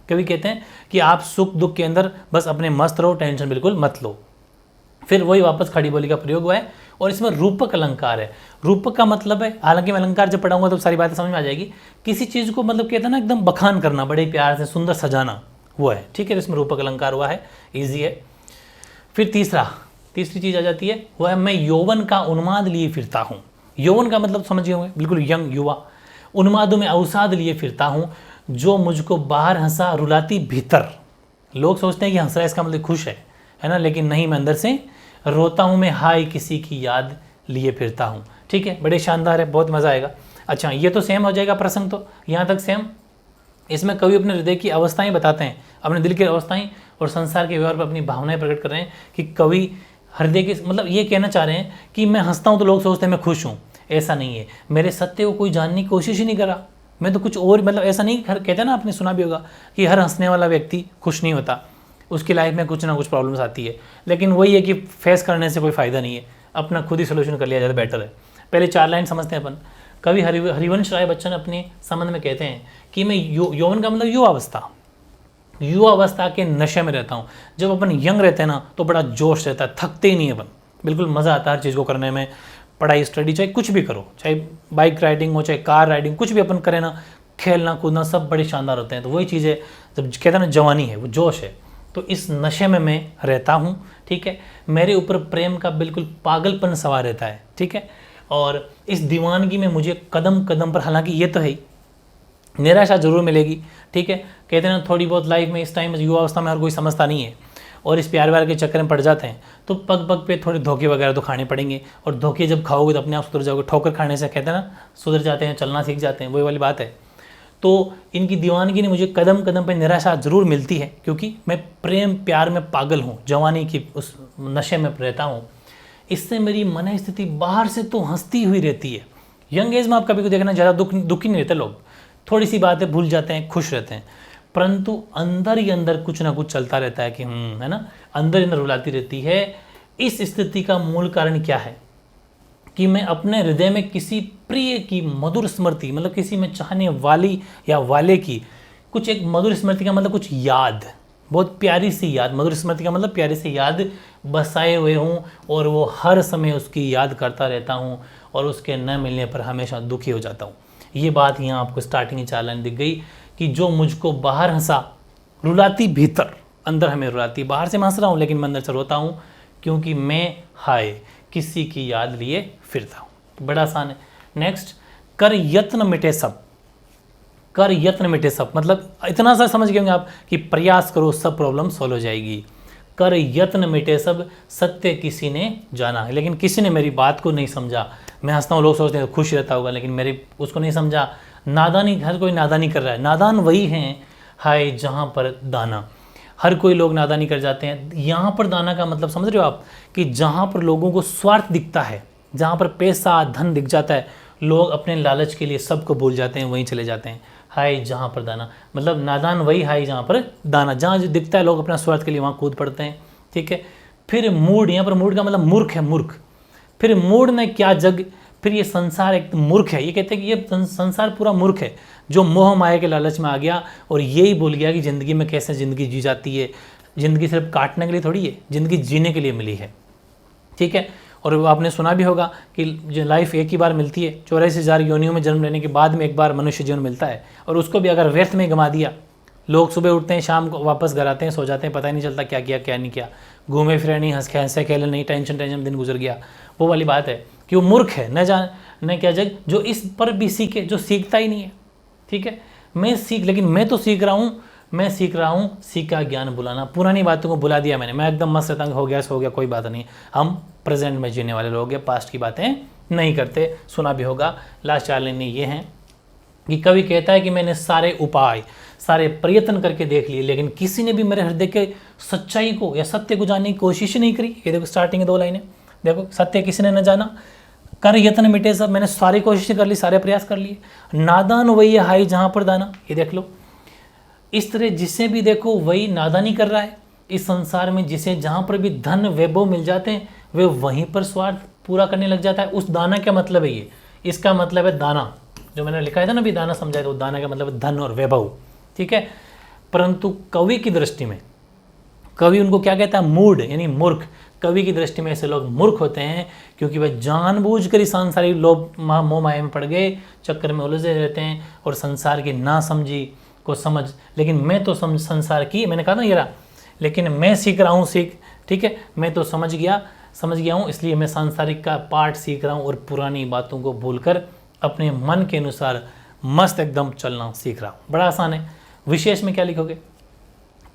कवि कहते हैं कि आप सुख दुख के अंदर बस अपने मस्त रहो, टेंशन बिल्कुल मत लो। फिर वही वापस खड़ी बोली का प्रयोग हुआ है, और इसमें रूपक अलंकार है। रूपक का मतलब है, हालांकि मैं अलंकार जब पढ़ाऊंगा तो सारी बातें समझ में आ जाएगी, किसी चीज़ को मतलब कहते हैं ना एकदम बखान करना, बड़े प्यार से सुंदर सजाना, वो है, ठीक है। इसमें रूपक अलंकार हुआ है, ईजी है। फिर तीसरी चीज़ आ जाती है, वो है मैं यौवन का उन्माद लिए फिरता हूँ। यौवन का मतलब समझिए होंगे, बिल्कुल यंग, युवा। उन्मादों में अवसाद लिए फिरता हूँ, जो मुझको बाहर हंसा रुलाती भीतर। लोग सोचते हैं कि हंस रहा है इसका मतलब खुश है ना, लेकिन नहीं, मैं अंदर से रोता हूँ, मैं हाय किसी की याद लिए फिरता हूँ, ठीक है। बड़े शानदार है, बहुत मज़ा आएगा। अच्छा, ये तो सेम हो जाएगा प्रसंग, तो यहाँ तक सेम। इसमें कवि अपने हृदय की अवस्थाएं बताते हैं, अपने दिल की अवस्थाएं और संसार के व्यवहार पर अपनी भावनाएं प्रकट कर रहे हैं कि कवि हृदय के मतलब ये कहना चाह रहे हैं कि मैं हंसता हूँ तो लोग सोचते हैं मैं खुश हूँ, ऐसा नहीं है। मेरे सत्य को कोई जानने की कोशिश ही नहीं करा, मैं तो कुछ और, मतलब ऐसा नहीं, कहते हैं ना, आपने सुना भी होगा कि हर हंसने वाला व्यक्ति खुश नहीं होता, उसकी लाइफ में कुछ ना कुछ प्रॉब्लम्स आती है। लेकिन वही है कि फेस करने से कोई फ़ायदा नहीं है, अपना खुद ही सोल्यूशन कर लिया ज़्यादा बेटर है। पहले 4 लाइन समझते हैं अपन। कवि हरिवंश राय बच्चन अपने संबंध में कहते हैं कि मैं यौवन का मतलब युवा अवस्था के नशे में रहता हूँ। जब अपन यंग रहते हैं ना तो बड़ा जोश रहता है, थकते ही नहीं अपन, बिल्कुल मज़ा आता है हर चीज़ को करने में, पढ़ाई स्टडी चाहे कुछ भी करो, चाहे बाइक राइडिंग हो चाहे कार राइडिंग, कुछ भी अपन करें ना, खेलना कूदना सब बड़े शानदार होते हैं। तो वही चीज़ है, जब कहते हैं ना जवानी है, वो जोश है, तो इस नशे में मैं रहता हूँ, ठीक है। मेरे ऊपर प्रेम का बिल्कुल पागलपन सवार रहता है, ठीक है। और इस दीवानगी में मुझे कदम कदम पर, हालांकि ये तो है ही, निराशा जरूर मिलेगी, ठीक है। कहते हैं ना थोड़ी बहुत लाइफ में इस टाइम युवा अवस्था में हर कोई समझता नहीं है और इस प्यार व्यार के चक्कर में पड़ जाते हैं, तो पग पग पे थोड़े धोखे वगैरह तो खाने पड़ेंगे, और धोखे जब खाओगे तो अपने आप सुधर जाओगे। ठोकर खाने से कहते हैं ना सुधर जाते हैं, चलना सीख जाते हैं, वही वाली बात है। तो इनकी दीवानगी ने मुझे कदम कदम पे निराशा जरूर मिलती है, क्योंकि मैं प्रेम प्यार में पागल हूँ, जवानी की उस नशे में रहता हूँ। इससे मेरी मन स्थिति बाहर से तो हंसती हुई रहती है। यंग एज में आप कभी को देखना ज़्यादा दुखी नहीं रहते लोग, थोड़ी सी बातें भूल जाते हैं, खुश रहते हैं, परंतु अंदर ही अंदर कुछ ना कुछ चलता रहता है कि है ना, अंदर ही अंदर रुलाती रहती है। इस स्थिति का मूल कारण क्या है कि मैं अपने हृदय में किसी प्रिय की मधुर स्मृति, मतलब किसी में चाहने वाली या वाले की कुछ एक मधुर स्मृति का मतलब कुछ याद, बहुत प्यारी सी याद, मधुर स्मृति का मतलब प्यारी सी याद बसाए हुए हूँ और वो हर समय उसकी याद करता रहता हूँ और उसके न मिलने पर हमेशा दुखी हो जाता हूँ। ये बात यहाँ आपको स्टार्टिंग चार लाइन दिख गई कि जो मुझको बाहर हंसा रुलाती भीतर, अंदर हमें रुलाती, बाहर से मैं हंस रहा हूँ लेकिन मैं अंदर से रोता हूँ क्योंकि मैं हाय किसी की याद लिए फिरता हूँ। बड़ा आसान है। नेक्स्ट, कर यत्न मिटे सब। कर यत्न मिटे सब मतलब इतना सा समझ गए होंगे आप कि प्रयास करो सब प्रॉब्लम सॉल्व हो जाएगी। कर यत्न मिटे सब सत्य किसी ने जाना है, लेकिन किसी ने मेरी बात को नहीं समझा। मैं हंसता हूँ, लोग सोचते हैं खुश रहता होगा, लेकिन मेरी उसको नहीं समझा। नादानी, हर कोई नादानी कर रहा है। नादान वही हैं हाय जहाँ पर दाना। हर कोई लोग नादानी कर जाते हैं। यहाँ पर दाना का मतलब समझ रहे हो आप कि जहाँ पर लोगों को स्वार्थ दिखता है, जहाँ पर पैसा धन दिख जाता है, लोग अपने लालच के लिए सबको भूल जाते हैं, वहीं चले जाते हैं। हाय जहाँ पर दाना मतलब नादान वही हाय जहाँ पर दाना, जहाँ जो दिखता है लोग अपना स्वार्थ के लिए वहाँ कूद पड़ते हैं। ठीक है। फिर मूड, यहाँ पर मूड का मतलब मूर्ख है, मूर्ख। फिर मूड ने क्या जग, फिर ये संसार एक मूर्ख है। ये कहते हैं कि ये संसार पूरा मूर्ख है जो मोह माया के लालच में आ गया और यही भूल गया कि ज़िंदगी में कैसे ज़िंदगी जी जाती है। ज़िंदगी सिर्फ काटने के लिए थोड़ी है, ज़िंदगी जीने के लिए मिली है। ठीक है। और आपने सुना भी होगा कि जो लाइफ एक ही बार मिलती है, 84,000 योनियों में जन्म लेने के बाद में एक बार मनुष्य जीवन मिलता है, और उसको भी अगर व्यर्थ में गंवा दिया। लोग सुबह उठते हैं, शाम को वापस घर आते हैं, सो जाते हैं, पता ही नहीं चलता क्या किया क्या नहीं किया, घूमे फिरे नहीं, हंसे खेले नहीं, टेंशन दिन गुजर गया। वो वाली बात है कि वो मूर्ख है, न जान न क्या जग, जो इस पर भी सीखे, जो सीखता ही नहीं है। ठीक है। लेकिन मैं तो सीख रहा हूँ, मैं सीख रहा हूँ सीखा ज्ञान बुलाना। पुरानी बातों को बुला दिया मैंने, मैं एकदम मस्त रहता हूँ, हो गया सो हो गया, कोई बात नहीं। हम प्रेजेंट में जीने वाले लोग हैं, पास्ट की बातें नहीं करते। सुना भी होगा। लास्ट चार लाइनें ये हैं कि कवि कहता है कि मैंने सारे उपाय, सारे प्रयत्न करके देख लिए, लेकिन किसी ने भी मेरे हृदय के सच्चाई को या सत्य को जानने की कोशिश नहीं करी। ये देखो स्टार्टिंग 2 लाइनें देखो, सत्य किसी ने न जाना, कर यत्न मिटे सब, मैंने सारी कोशिशें कर ली, सारे प्रयास कर लिए, नादान वही हाई जहाँ पर दाना। ये देख लो, इस तरह जिसे भी देखो वही नादानी कर रहा है इस संसार में। जिसे जहाँ पर भी धन वैभव मिल जाते हैं वे वहीं पर स्वार्थ पूरा करने लग जाता है। उस दाना क्या मतलब है, ये इसका मतलब है दाना, जो मैंने लिखा था ना भी दाना समझाया, तो दाना का मतलब है धन और वैभव। ठीक है। परंतु कवि की दृष्टि में, कवि उनको क्या कहता है, मूड यानी मूर्ख। कवि की दृष्टि में ऐसे लोग मूर्ख होते हैं क्योंकि वह जानबूझकर इस सांसारिक लोभ मोह माया में पड़ गए, चक्कर में उलझे रहते हैं और संसार की ना समझी को समझ। लेकिन मैं तो संसार की, मैंने कहा ना ये रहा, लेकिन मैं सीख रहा हूँ ठीक है, मैं तो समझ गया हूँ, इसलिए मैं सांसारिक का पाठ सीख रहा हूँ और पुरानी बातों को भूलकर अपने मन के अनुसार मस्त एकदम चलना सीख रहा हूँ। बड़ा आसान है। विशेष में क्या लिखोगे,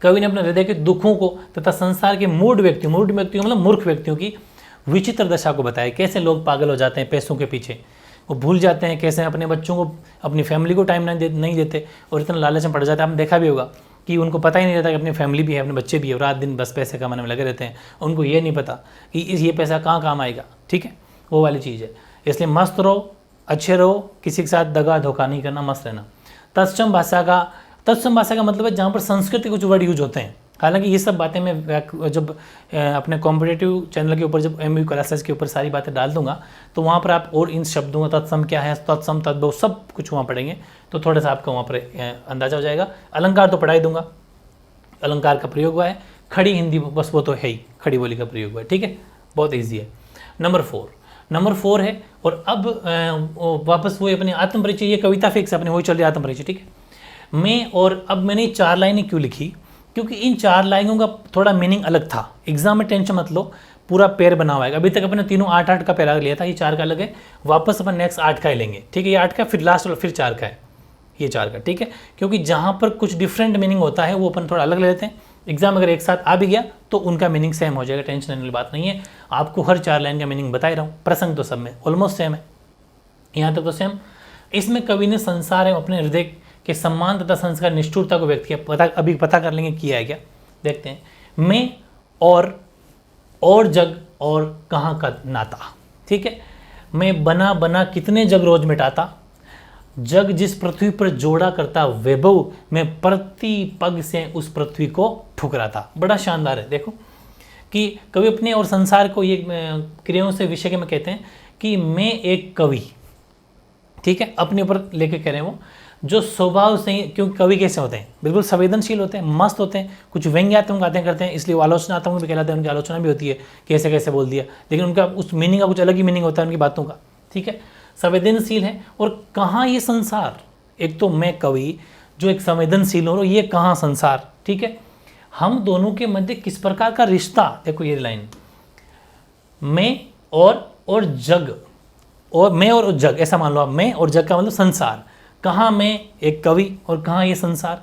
कवि ने अपने हृदय के दुखों को तथा संसार के मूढ़ व्यक्तियों मतलब मूर्ख व्यक्तियों की विचित्र दशा को बताया। कैसे लोग पागल हो जाते हैं पैसों के पीछे, वो भूल जाते हैं कैसे अपने बच्चों को, अपनी फैमिली को टाइम नहीं देते और इतना लालच में पड़ जाते हैं। आपने देखा भी होगा कि उनको पता ही नहीं रहता कि अपनी फैमिली भी है, अपने बच्चे भी है, रात दिन बस पैसे कमाने में लगे रहते हैं। उनको ये नहीं पता कि ये पैसा कहाँ काम आएगा। ठीक है, वो वाली चीज़ है। इसलिए मस्त रहो, अच्छे रहो, किसी के साथ दगा धोखा नहीं करना, मस्त रहना। तत्सम भाषा का मतलब है जहाँ पर संस्कृत के कुछ वर्ड यूज होते हैं। हालांकि ये सब बातें मैं जब अपने कॉम्पिटेटिव चैनल के ऊपर, जब MU क्लासेस के ऊपर सारी बातें डाल दूंगा, तो वहाँ पर आप और इन शब्दों का तत्सम क्या है, तत्सम तद्भव सब कुछ वहाँ पढ़ेंगे, तो थोड़ा सा आपको वहाँ पर अंदाजा हो जाएगा। अलंकार तो पढ़ा ही दूंगा, अलंकार का प्रयोग हुआ है। खड़ी हिंदी बस वो तो है ही, खड़ी बोली का प्रयोग हुआ है। ठीक है, बहुत ईजी है। नंबर 4 है। और अब वापस वही अपने आत्म परिचय, ये कविता फिक्स अपने वही चल रही है आत्म परिचय। ठीक है, मैं और अब मैंने 4 लाइनें क्यों लिखी, क्योंकि इन 4 लाइनों का थोड़ा मीनिंग अलग था। एग्जाम में टेंशन मत लो, पूरा पेयर बना हुआ है। अभी तक अपने तीनों 8-8 का पैरा लिया था, ये 4 का अलग है। वापस अपन नेक्स्ट 8 का ही लेंगे। ठीक है, ये 8 का, फिर लास्ट फिर 4 का है, ये 4 का। ठीक है, क्योंकि जहाँ पर कुछ डिफरेंट मीनिंग होता है वो अपन थोड़ा अलग ले लेते हैं। एग्जाम अगर एक साथ आ भी गया तो उनका मीनिंग सेम हो जाएगा, टेंशन लेने वाली बात नहीं है। आपको हर 4 लाइन का मीनिंग बता ही रहा हूँ। प्रसंग तो सब में ऑलमोस्ट सेम है, यहाँ तक तो सेम। इसमें कवि ने संसार एवं अपने हृदय के सम्मान तथा संस्कार निष्ठुरता को व्यक्त किया। अभी पता कर लेंगे किया है क्या, देखते हैं। मैं और और जग और कहाँ का नाता। ठीक है, मैं बना बना कितने जग रोज मिटाता, जग जिस पृथ्वी पर जोड़ा करता वैभव, मैं प्रति पग से उस पृथ्वी को ठुकराता। बड़ा शानदार है। देखो कि कवि अपने और संसार को ये क्रियाओं से विषय के में कहते हैं कि मैं एक कवि, ठीक है, अपने ऊपर लेके कह रहे हैं वो, जो स्वभाव से ही, क्योंकि कवि कैसे होते हैं, बिल्कुल संवेदनशील होते हैं, मस्त होते हैं, कुछ व्यंग्यात्मक बातें करते हैं, इसलिए वो आलोचनात्मक भी कहलाते हैं, उनकी आलोचना भी होती है कैसे कैसे बोल दिया, लेकिन उनका उस मीनिंग का कुछ अलग ही मीनिंग होता है उनकी बातों का। ठीक है, संवेदनशील है। और कहाँ ये संसार, एक तो मैं कवि जो एक संवेदनशील हूँ, ये कहाँ संसार। ठीक है, हम दोनों के मध्य किस प्रकार का रिश्ता, देखो ये लाइन, मैं और जग, और मैं और जग, ऐसा मान लो आप, मैं और जग का मतलब संसार। कहाँ मैं एक कवि और कहाँ ये संसार,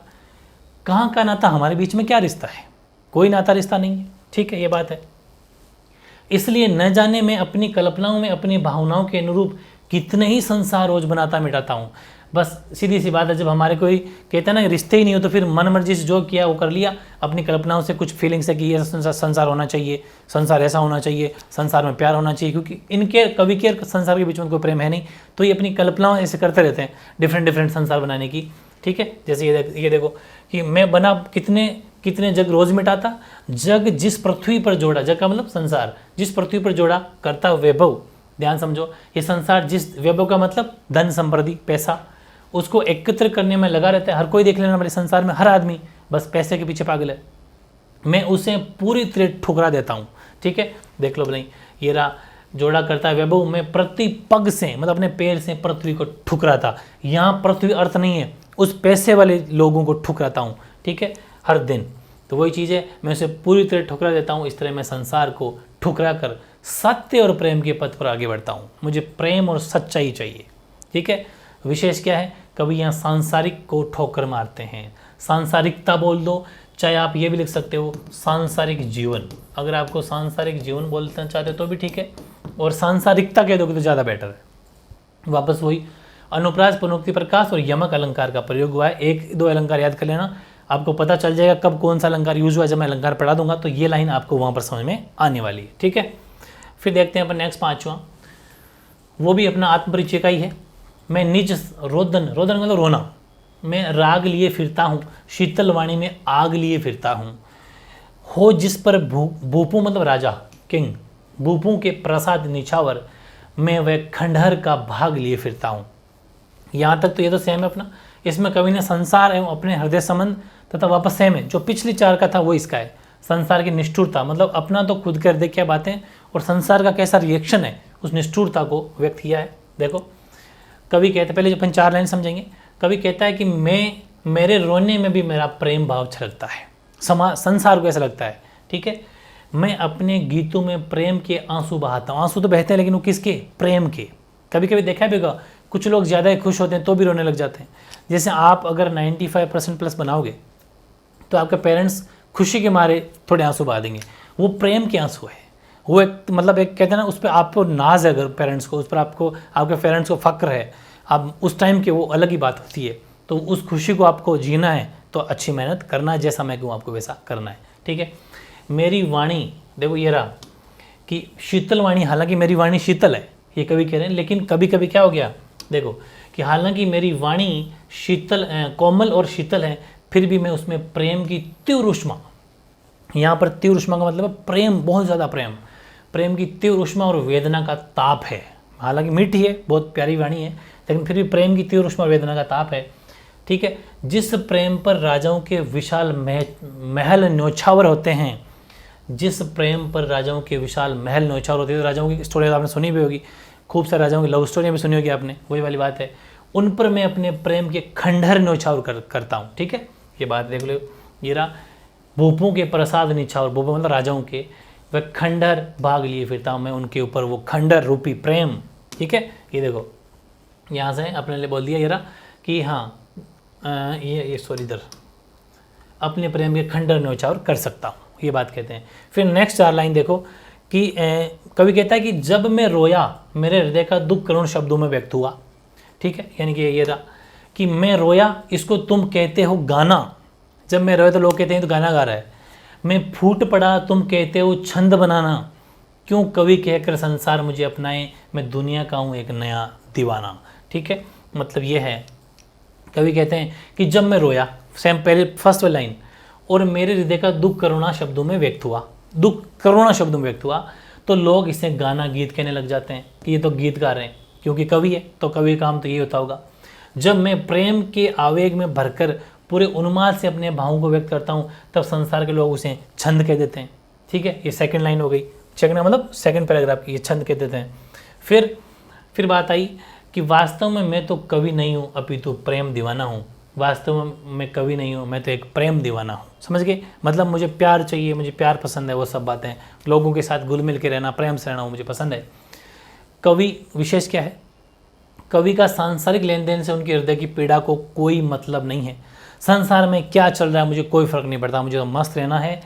कहाँ का नाता, हमारे बीच में क्या रिश्ता है, कोई नाता रिश्ता नहीं है। ठीक है, ये बात है। इसलिए न जाने मैं अपनी कल्पनाओं में अपनी भावनाओं के अनुरूप कितने ही संसार रोज बनाता मिटाता हूँ। बस सीधी सी बात है, जब हमारे कोई कहता है ना रिश्ते ही नहीं हो, तो फिर मन मर्जी से जो किया वो कर लिया, अपनी कल्पनाओं से कुछ फीलिंग से कि ये संसार होना चाहिए, संसार ऐसा होना चाहिए, संसार में प्यार होना चाहिए, क्योंकि इनके कवि के संसार के बीच में कोई प्रेम है नहीं, तो ये अपनी कल्पनाओं ऐसे करते रहते हैं डिफरेंट संसार बनाने की। ठीक है, जैसे ये देखो कि मैं बना कितने जग रोज मिटाता, जग जिस पृथ्वी पर जोड़ा, जग का मतलब संसार, जिस पृथ्वी पर जोड़ा करता वैभव, ध्यान समझो, ये संसार जिस वैभव का मतलब धन संपत्ति पैसा, उसको एकत्र करने में लगा रहता है। हर कोई देख लेना हमारे संसार में, हर आदमी बस पैसे के पीछे पागल है, मैं उसे पूरी तरह ठुकरा देता हूँ। ठीक है, देख लो भाई, ये रहा जोड़ा करता है वैभव, मैं प्रति पग से मतलब अपने पैर से पृथ्वी को ठुकराता। यहाँ पृथ्वी अर्थ नहीं है, उस पैसे वाले लोगों को ठुकराता हूँ। ठीक है, हर दिन, तो वही चीज़ है, मैं उसे पूरी तरह ठुकरा देता हूँ। इस तरह मैं संसार को ठुकरा कर सत्य और प्रेम के पथ पर आगे बढ़ता हूँ। मुझे प्रेम और सच्चाई चाहिए। ठीक है, विशेष क्या है, कभी यहाँ सांसारिक को ठोकर मारते हैं, सांसारिकता बोल दो, चाहे आप ये भी लिख सकते हो सांसारिक जीवन, अगर आपको सांसारिक जीवन बोलना चाहते हो तो भी ठीक है, और सांसारिकता कह दोगे तो ज़्यादा बेटर है। वापस वही अनुप्रास, पुनोक्ति, प्रकाश और यमक अलंकार का प्रयोग हुआ है। एक दो अलंकार याद कर लेना, आपको पता चल जाएगा कब कौन सा अलंकार यूज हुआ। जब मैं अलंकार पढ़ा दूंगा तो ये लाइन आपको वहाँ पर समझ में आने वाली है। ठीक है, फिर देखते हैं अपन नेक्स्ट पाँचवा, वो भी अपना आत्मपरिचय का ही है। मैं निज रोदन, रोदन मतलब रोना, मैं राग लिए फिरता हूँ, शीतल वाणी में आग लिए फिरता हूँ, हो जिस पर भूपू मतलब राजा, किंग, भूपू के प्रसाद निछावर, मैं वह खंडहर का भाग लिए फिरता हूँ। यहाँ तक तो ये तो सेम है अपना। इसमें कवि ने संसार एवं अपने हृदय संबंध तथा वापस सेम है, जो पिछली चार का था वो इसका है। संसार की निष्ठुरता मतलब अपना तो खुद कर दे क्या बातें, और संसार का कैसा रिएक्शन है, उस निष्ठुरता को व्यक्त किया है। देखो कवि कहते, पहले अपन चार लाइन समझेंगे। कवि कहता है कि मेरे रोने में भी मेरा प्रेम भाव छलकता है, संसार को ऐसा लगता है। ठीक है, मैं अपने गीतों में प्रेम के आंसू बहाता हूँ। आंसू तो बहते हैं, लेकिन वो किसके, प्रेम के। कभी कभी देखा भी होगा, कुछ लोग ज़्यादा ही खुश होते हैं तो भी रोने लग जाते हैं। जैसे आप अगर 95% प्लस बनाओगे तो आपके पेरेंट्स खुशी के मारे थोड़े आंसू बहा देंगे, वो प्रेम के आंसू है। वो एक मतलब एक कहते हैं ना, उस पर आपको नाज है, अगर पेरेंट्स को उस पर आपको, आपके पेरेंट्स को फ़क्र है, आप उस टाइम के, वो अलग ही बात होती है। तो उस खुशी को आपको जीना है तो अच्छी मेहनत करना है, जैसा मैं कहूँ आपको वैसा करना है। ठीक है, मेरी वाणी, देखो ये रहा कि शीतल वाणी, हालांकि मेरी वाणी शीतल है, ये कवि कह रहे हैं, लेकिन कभी कभी क्या हो गया, देखो कि हालांकि मेरी वाणी शीतल, कोमल और शीतल है, फिर भी मैं उसमें प्रेम की तीव्र उष्मा, यहाँ पर तीव्र उष्मा का मतलब प्रेम, बहुत ज़्यादा प्रेम, प्रेम की तीव्र उष्मा और वेदना का ताप है। हालांकि मीठी है, बहुत प्यारी वाणी है, लेकिन फिर भी प्रेम की तीव्र उष्मा और वेदना का ताप है। ठीक है, जिस प्रेम पर राजाओं के विशाल महल न्योछावर होते हैं, जिस प्रेम पर राजाओं के विशाल महल न्योछावर होते हैं, तो राजाओं की स्टोरी आपने सुनी भी होगी, खूब सारे राजाओं की लव स्टोरियाँ भी सुनी होगी आपने, वही वाली बात है। उन पर मैं अपने प्रेम के खंडहर न्योछावर करता हूँ। ठीक है, ये बात देख लो, ये रहा भूपों के प्रसाद निछावर, भूपों मतलब राजाओं के, वह खंडहर भाग लिए फिरता हूँ मैं उनके ऊपर, वो खंडहर रूपी प्रेम। ठीक है, ये देखो यहाँ से अपने लिए बोल दिया ये रहा कि हाँ ये सॉरी इधर, अपने प्रेम के खंडहर न्योछावर कर सकता हूँ, ये बात कहते हैं। फिर नेक्स्ट चार लाइन देखो कि कवि कहता है कि जब मैं रोया मेरे हृदय का दुख करुण शब्दों में व्यक्त हुआ। ठीक है, यानी कि ये रहा कि मैं रोया, इसको तुम कहते हो गाना। जब मैं रोया तो लोग कहते हैं तो गाना गा रहा है। मैं फूट पड़ा तुम कहते हो छंद बनाना, क्यों कवि कहकर संसार मुझे अपनाए, मैं दुनिया का हूँ एक नया दीवाना। ठीक है, मतलब ये है, कवि कहते हैं कि जब मैं रोया, सेम पहले फर्स्ट वाली लाइन, और मेरे हृदय का दुख करुणा शब्दों में व्यक्त हुआ, दुख करुणा शब्दों में व्यक्त हुआ, तो लोग इसे गाना गीत कहने लग जाते हैं कि ये तो गीत गा रहे हैं, क्योंकि कवि है तो कवि का काम तो ये होता होगा। जब मैं प्रेम के आवेग में भरकर पूरे उन्माद से अपने भावों को व्यक्त करता हूँ, तब संसार के लोग उसे छंद कह देते हैं। ठीक है, ये सेकंड लाइन हो गई, सेकंड मतलब सेकंड पैराग्राफ की, ये छंद कह देते हैं। फिर बात आई कि वास्तव में मैं तो कवि नहीं हूँ अपितु प्रेम दीवाना हूँ। वास्तव में मैं कवि नहीं हूँ, मैं तो एक प्रेम दीवाना हूँ। समझ गए, मतलब मुझे प्यार चाहिए, मुझे प्यार पसंद है, वो सब बातें, लोगों के साथ घुल मिल के रहना, प्रेम से रहना, वो मुझे पसंद है। कवि विशेष क्या है, कवि का सांसारिक लेन देन से उनके हृदय की पीड़ा को कोई मतलब नहीं है। संसार में क्या चल रहा है मुझे कोई फर्क नहीं पड़ता, मुझे तो मस्त रहना है।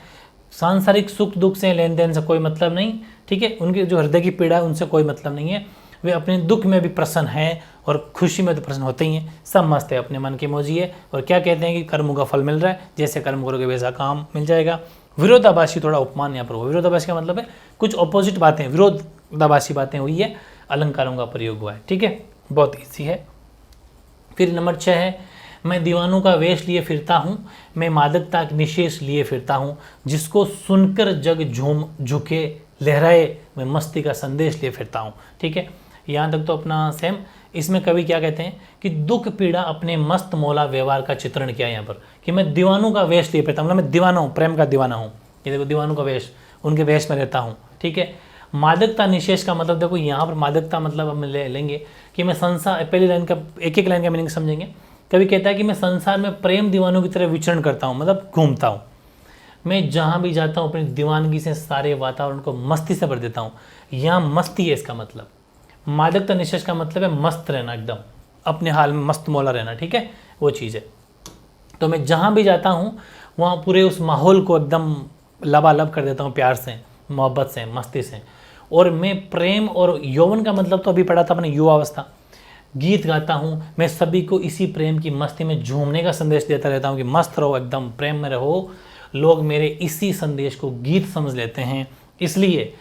सांसारिक सुख दुख से लेन देन से कोई मतलब नहीं। ठीक है, उनके जो हृदय की पीड़ा है उनसे कोई मतलब नहीं है। वे अपने दुख में भी प्रसन्न हैं और खुशी में तो प्रसन्न होते ही हैं। सब मस्त है, अपने मन की मौजी है। और क्या कहते हैं कि कर्मों का फल मिल रहा है, जैसे कर्म करोगे वैसा काम मिल जाएगा। विरोधाभासी थोड़ा उपमान यहाँ पर हुआ। विरोधाभासी का मतलब है कुछ ऑपोजिट बातें, विरोधाभासी बातें हुई है, अलंकारों का प्रयोग हुआ है। ठीक है, बहुत ईजी है। फिर नंबर 6 है, मैं दीवानों का वेश लिए फिरता हूँ, मैं मादकता निशेष लिए फिरता हूँ, जिसको सुनकर जग झूम झुके लहराए, मैं मस्ती का संदेश लिए फिरता हूँ। ठीक है, यहाँ तक तो अपना सेम। इसमें कवि क्या कहते हैं कि दुख पीड़ा अपने मस्त मौला व्यवहार का चित्रण किया यहाँ पर, कि मैं दीवानों का वेश लिए फिरता हूँ, मतलब मैं दीवाना हूँ, प्रेम का दीवाना हूँ। ये देखो, दीवानों का वेश, उनके वेश में रहता हूँ। ठीक है, मादकता निशेष का मतलब देखो, यहाँ पर मादकता मतलब हम ले लेंगे कि मैं संसार, पहली लाइन का एक लाइन का मीनिंग समझेंगे। कवि कहता है कि मैं संसार में प्रेम दीवानों की तरह विचरण करता हूँ, मतलब घूमता हूँ। मैं जहाँ भी जाता हूँ अपनी दीवानगी से सारे वातावरण को मस्ती से भर देता हूँ। यहाँ मस्ती है इसका मतलब। मादकता निशेष का मतलब है मस्त रहना, एकदम अपने हाल में मस्त मौला रहना। ठीक है, वो चीज़ है। तो मैं जहाँ भी जाता हूँ वहाँ पूरे उस माहौल को एकदम लबालब कर देता हूँ, प्यार से, मोहब्बत से, मस्ती से। और मैं प्रेम और यौवन का मतलब तो अभी पढ़ा था अपने युवावस्था। गीत गाता हूँ, मैं सभी को इसी प्रेम की मस्ती में झूमने का संदेश देता रहता हूँ कि मस्त रहो, एकदम प्रेम में रहो। लोग मेरे इसी संदेश को गीत समझ लेते हैं, इसलिए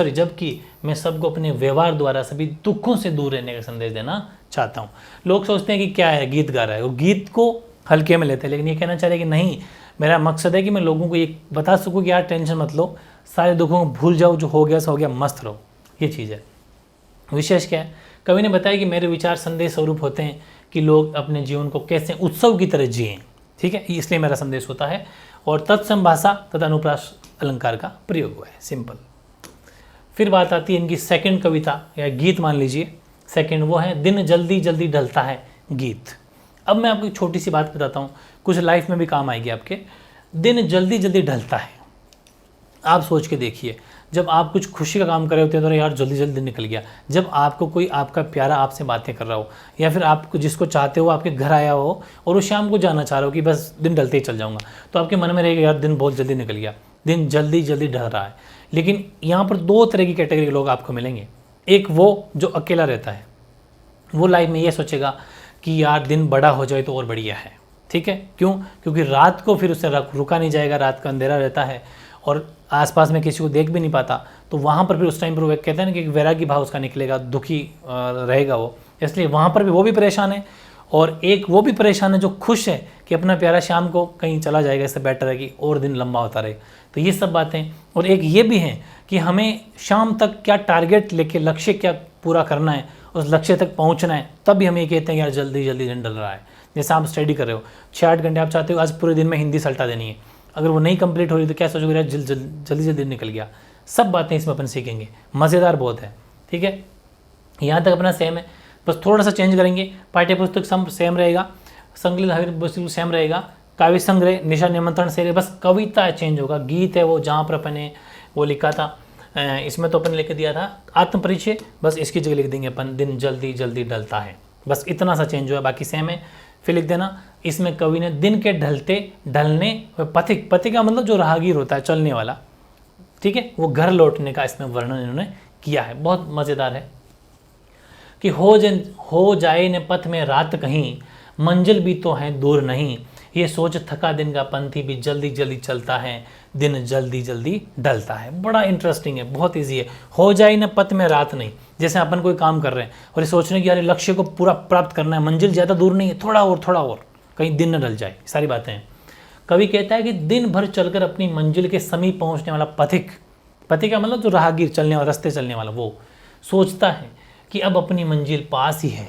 जबकि मैं सबको अपने व्यवहार द्वारा सभी दुखों से दूर रहने का संदेश देना चाहता हूँ। लोग सोचते हैं कि क्या है, गीत गा रहा है, वो गीत को हल्के में लेते हैं, लेकिन ये कहना चाह रहे हैं कि नहीं, मेरा मकसद है कि मैं लोगों को ये बता सकूँ कि यार टेंशन मत लो, सारे दुखों को भूल जाओ, जो हो गया सो हो गया, मस्त रहो। ये चीज़ है। विशेष क्या है, कवि ने बताया कि मेरे विचार संदेश स्वरूप होते हैं कि लोग अपने जीवन को कैसे उत्सव की तरह जिएं। ठीक है, इसलिए मेरा संदेश होता है। और तत्सम भाषा तथा अनुप्रास अलंकार का प्रयोग हुआ है, सिंपल। फिर बात आती है इनकी सेकंड कविता या गीत मान लीजिए, सेकंड वो है दिन जल्दी जल्दी ढलता है गीत। अब मैं आपको एक छोटी सी बात बताता हूँ, कुछ लाइफ में भी काम आएगी आपके। दिन जल्दी जल्दी ढलता है, आप सोच के देखिए, जब आप कुछ खुशी का काम कर रहे होते हैं तो यार जल्दी जल्दी निकल गया। जब आपको कोई आपका प्यारा आपसे बातें कर रहा हो, या फिर आपको जिसको चाहते हो आपके घर आया हो और वो शाम को जाना चाह रहा हो कि बस दिन ढलते ही चल जाऊंगा, तो आपके मन में रहेगा यार दिन बहुत जल्दी निकल गया, दिन जल्दी जल्दी ढल रहा है। लेकिन यहाँ पर दो तरह की कैटेगरी के लोग आपको मिलेंगे। एक वो जो अकेला रहता है, वो लाइफ में ये सोचेगा कि यार दिन बड़ा हो जाए तो और बढ़िया है। ठीक है, क्यों? क्योंकि रात को फिर उसे रुका नहीं जाएगा, रात का अंधेरा रहता है और आसपास में किसी को देख भी नहीं पाता, तो वहाँ पर फिर उस टाइम पर वो कहते हैं ना कि वैरागी भाव उसका निकलेगा, दुखी रहेगा वो, इसलिए वहाँ पर भी वो भी परेशान है। और एक वो भी परेशान है जो खुश है कि अपना प्यारा शाम को कहीं चला जाएगा, इससे बेटर है कि और दिन लंबा होता रहे। तो ये सब बातें। और एक ये भी है कि हमें शाम तक क्या टारगेट लेके, लक्ष्य क्या पूरा करना है, उस लक्ष्य तक पहुँचना है, तब भी हम ये कहते हैं यार जल्दी जल्दी दिन ढल रहा है। जैसे आप स्टडी कर रहे हो, 6-8 घंटे आप चाहते हो आज पूरे दिन में हिंदी सल्टा देनी है, अगर वो नहीं कंप्लीट हो रही तो क्या सोचोगे यार जल्दी जल्दी निकल गया। सब बातें इसमें अपन सीखेंगे, मज़ेदार बहुत है। ठीक है, यहाँ तक अपना सेम है, बस थोड़ा सा चेंज करेंगे। पाठ्य पुस्तक सेम रहेगा, संकलित सेम रहेगा, काव्य संग्रह, निशा निमंत्रण से, बस कविता चेंज होगा। गीत है वो जहाँ पर अपन ने वो लिखा था, इसमें तो अपन ने लिख दिया था आत्म परिचय, बस इसकी जगह लिख देंगे अपन दिन जल्दी जल्दी ढलता है, बस इतना सा चेंज हुआ, बाकी सेम है। फिर लिख देना इसमें कवि ने दिन के ढलते ढलने, पथिक, पथिक का मतलब जो राहगीर होता है, चलने वाला, ठीक है, वो घर लौटने का इसमें वर्णन इन्होंने किया है। बहुत मज़ेदार है कि हो जाए न पथ में रात कहीं, मंजिल भी तो है दूर नहीं, ये सोच थका दिन का पंथी भी जल्दी जल्दी चलता है, दिन जल्दी जल्दी ढलता है। बड़ा इंटरेस्टिंग है, बहुत ईजी है। हो जाए न पथ में रात नहीं, जैसे अपन कोई काम कर रहे हैं और ये सोच रहे हैं कि यार लक्ष्य को पूरा प्राप्त करना है, मंजिल ज़्यादा दूर नहीं है, थोड़ा और कहीं दिन न ढल जाए, सारी बातें हैं। कवि कहता है कि दिन भर चलकर अपनी मंजिल के समीप पहुंचने वाला पथिक का मतलब जो राहगीर, चलने वाला, रास्ते चलने वाला, वो सोचता है कि अब अपनी मंजिल पास ही है,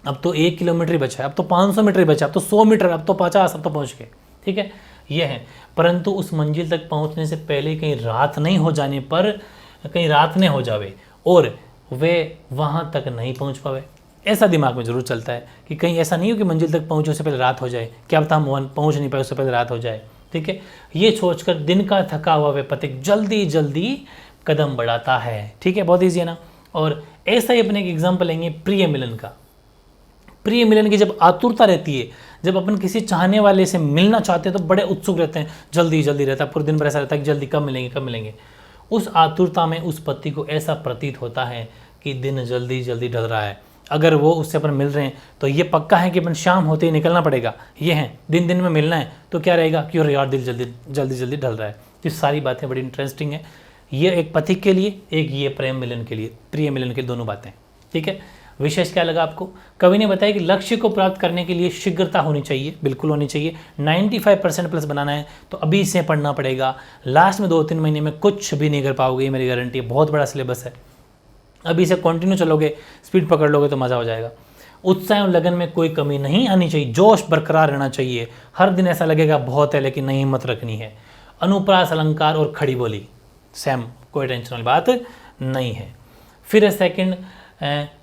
अब तो 1 किलोमीटर ही बचा है, अब तो 500 मीटर ही बचा, अब तो 100 मीटर, अब तो 50, अब तो पहुंच गए, ठीक है, ये है। परंतु उस मंजिल तक पहुंचने से पहले कहीं रात नहीं हो जाने पर, कहीं रात नहीं हो जावे और वे वहां तक नहीं पहुंच पावे, ऐसा दिमाग में जरूर चलता है कि कहीं ऐसा नहीं हो कि मंजिल तक पहुंचे उससे पहले रात हो जाए, क्या पता हम पहुंच नहीं पाए उससे पहले रात हो जाए, ठीक है। ये सोचकर दिन का थका हुआ वे पथिक जल्दी जल्दी कदम बढ़ाता है, ठीक है, बहुत ईजी है ना। और ऐसा ही अपने एक एग्जाम्पल लेंगे प्रिय मिलन का। प्रिय मिलन की जब आतुरता रहती है, जब अपन किसी चाहने वाले से मिलना चाहते हैं तो बड़े उत्सुक रहते हैं, जल्दी जल्दी रहता है, पूरे दिन भर ऐसा रहता है कि जल्दी कब मिलेंगे। उस आतुरता में उस पति को ऐसा प्रतीत होता है कि दिन जल्दी जल्दी ढल रहा है। अगर वो उससे अपन मिल रहे हैं तो ये पक्का है कि अपन शाम होते ही निकलना पड़ेगा, ये है दिन में मिलना है तो क्या रहेगा कि और यार दिल जल्दी ढल रहा है। तो सारी बातें बड़ी इंटरेस्टिंग है, ये एक पथिक के लिए, एक ये प्रेम मिलन के लिए, प्रिय मिलन के, दोनों बातें, ठीक है। विशेष क्या लगा आपको? कवि ने बताया कि लक्ष्य को प्राप्त करने के लिए शीघ्रता होनी चाहिए, बिल्कुल होनी चाहिए। 95% प्लस बनाना है तो अभी से पढ़ना पड़ेगा, लास्ट में 2-3 महीने में कुछ भी नहीं कर पाओगे, ये मेरी गारंटी है। बहुत बड़ा सिलेबस है, अभी से कंटिन्यू चलोगे, स्पीड पकड़ लोगे तो मज़ा हो जाएगा। उत्साह और लगन में कोई कमी नहीं आनी चाहिए, जोश बरकरार रहना चाहिए। हर दिन ऐसा लगेगा बहुत है लेकिन नहीं, हिम्मत रखनी है। अनुप्रास, अलंकार और खड़ी बोली सेम, कोई टेंशन वाली बात नहीं है। फिर सेकंड,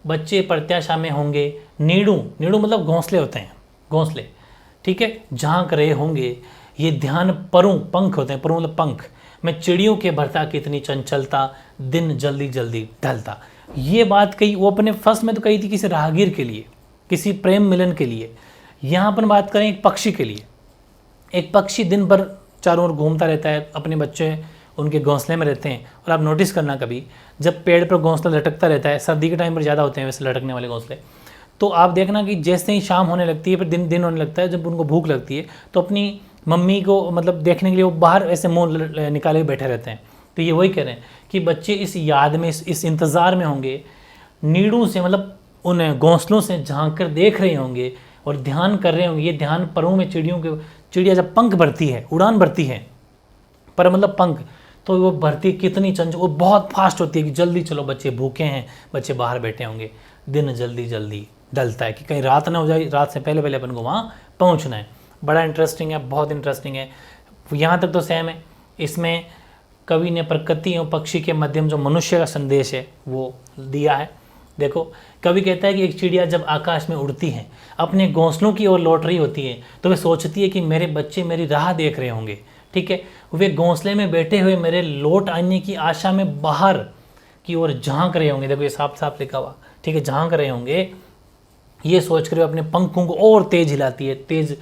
बच्चे प्रत्याशा में होंगे, नीड़ू मतलब घोंसले होते हैं, घोंसले, ठीक है, झांक रहे होंगे। ये ध्यान परों, पंख होते हैं, परों मतलब पंख में चिड़ियों के भरता कितनी चंचलता, दिन जल्दी जल्दी ढलता। ये बात कही वो अपने फर्स्ट में तो कही थी किसी राहगीर के लिए, किसी प्रेम मिलन के लिए। यहाँ अपन बात करें एक पक्षी के लिए। एक पक्षी दिन भर चारों ओर घूमता रहता है, अपने बच्चे उनके घोंसले में रहते हैं। और आप नोटिस करना कभी, जब पेड़ पर घोंसला लटकता रहता है, सर्दी के टाइम पर ज़्यादा होते हैं वैसे लटकने वाले घोंसले, तो आप देखना कि जैसे ही शाम होने लगती है, फिर दिन होने लगता है, जब उनको भूख लगती है तो अपनी मम्मी को मतलब देखने के लिए वो बाहर ऐसे मुँह निकाले बैठे रहते हैं। तो ये वही कह रहे हैं कि बच्चे इस याद में, इस इंतज़ार में होंगे, नीड़ों से मतलब उन घोंसलों से झांक कर देख रहे होंगे और ध्यान कर रहे होंगे। ये ध्यान परों में चिड़िया जब पंख भरती है, उड़ान भरती है, पर मतलब पंख, तो वो भरती कितनी चंचल, वो बहुत फास्ट होती है कि जल्दी चलो, बच्चे भूखे हैं, बच्चे बाहर बैठे होंगे, दिन जल्दी जल्दी ढलता है कि कहीं रात ना हो जाए, रात से पहले अपन को वहाँ पहुँचना है। बड़ा इंटरेस्टिंग है, बहुत इंटरेस्टिंग है। यहाँ तक तो सेम है। इसमें कवि ने प्रकृति और पक्षी के माध्यम जो मनुष्य का संदेश है वो दिया है। देखो, कवि कहता है कि एक चिड़िया जब आकाश में उड़ती है, अपने घोंसलों की ओर लौट रही होती है, तो वे सोचती है कि मेरे बच्चे मेरी राह देख रहे होंगे, ठीक है, वे घोंसले में बैठे हुए मेरे लौट आने की आशा में बाहर की ओर झांक रहे होंगे। देखो ये साफ साफ लिखा हुआ, ठीक है, झांक रहे होंगे। ये सोचकर वे अपने पंखों को और तेज हिलाती है, तेज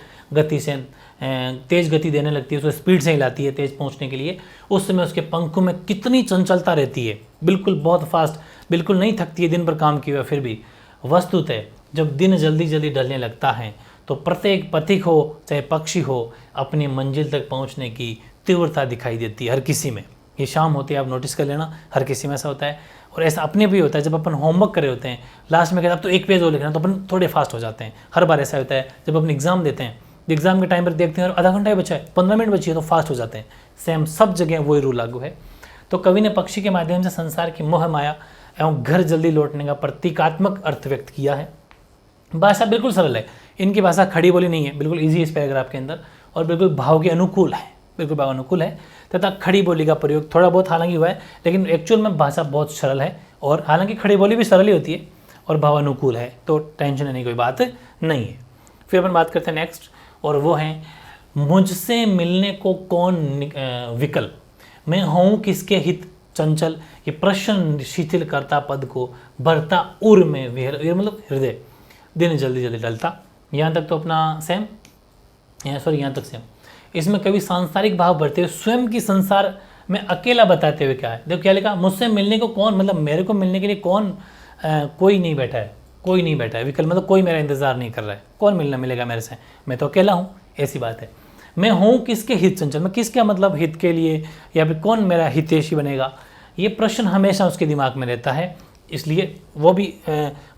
गति देने लगती है, उसको स्पीड से हिलाती है तेज पहुंचने के लिए। उस समय उसके पंखों में कितनी चंचलता रहती है, बिल्कुल बहुत फास्ट, बिल्कुल नहीं थकती है दिन भर काम किया। फिर भी वस्तुतः जब दिन जल्दी जल्दी ढलने लगता है तो प्रत्येक पथिक हो चाहे पक्षी हो, अपनी मंजिल तक पहुंचने की तीव्रता दिखाई देती है हर किसी में। ये शाम होती है, आप नोटिस कर लेना, हर किसी में ऐसा होता है। और ऐसा अपने भी होता है, जब अपन होमवर्क कर रहे होते हैं, लास्ट में कहते हैं अब तो 1 पेज और लिखना, तो अपन थोड़े फास्ट हो जाते हैं। हर बार ऐसा होता है जब अपन एग्जाम देते हैं, एग्जाम के टाइम पर देखते हैं और आधा घंटा ही बचा है, 15 मिनट बची है, तो फास्ट हो जाते हैं। सेम सब जगह वही रूल लागू है। तो कवि ने पक्षी के माध्यम से संसार की मोह माया एवं घर जल्दी लौटने का प्रतीकात्मक अर्थ व्यक्त किया है। भाषा बिल्कुल सरल है, इनकी भाषा खड़ी बोली नहीं है, बिल्कुल ईजी इस पैराग्राफ के अंदर, और बिल्कुल भाव के अनुकूल है, बिल्कुल भाव अनुकूल है। तथा खड़ी बोली का प्रयोग थोड़ा बहुत हालांकि हुआ है, लेकिन एक्चुअल में भाषा बहुत सरल है। और हालांकि खड़ी बोली भी सरल ही होती है और भाव अनुकूल है, तो टेंशन लेने की कोई बात नहीं है। फिर अपन बात करते हैं नेक्स्ट, और वो है मुझसे मिलने को कौन विकल, मैं हूँ किसके हित चंचल। ये प्रश्न शिथिल करता पद को, भरता उर में विहर, मतलब हृदय, दिन जल्दी जल्दी डलता। यहाँ तक तो अपना सेम, यहाँ तक सेम। इसमें कभी सांसारिक भाव भरते हुए स्वयं की संसार में अकेला बताते हुए क्या है, देखो क्या लिखा, मुझसे मिलने को कौन, मतलब मेरे को मिलने के लिए कौन, कोई नहीं बैठा है, कोई नहीं बैठा है, विकल्प मतलब कोई मेरा इंतजार नहीं कर रहा है, कौन मिलेगा मेरे से, मैं तो अकेला हूँ, ऐसी बात है। मैं हूँ किसके हित चंचल, मैं किसके मतलब हित के लिए, या फिर कौन मेरा हितैषी बनेगा, ये प्रश्न हमेशा उसके दिमाग में रहता है। इसलिए वो भी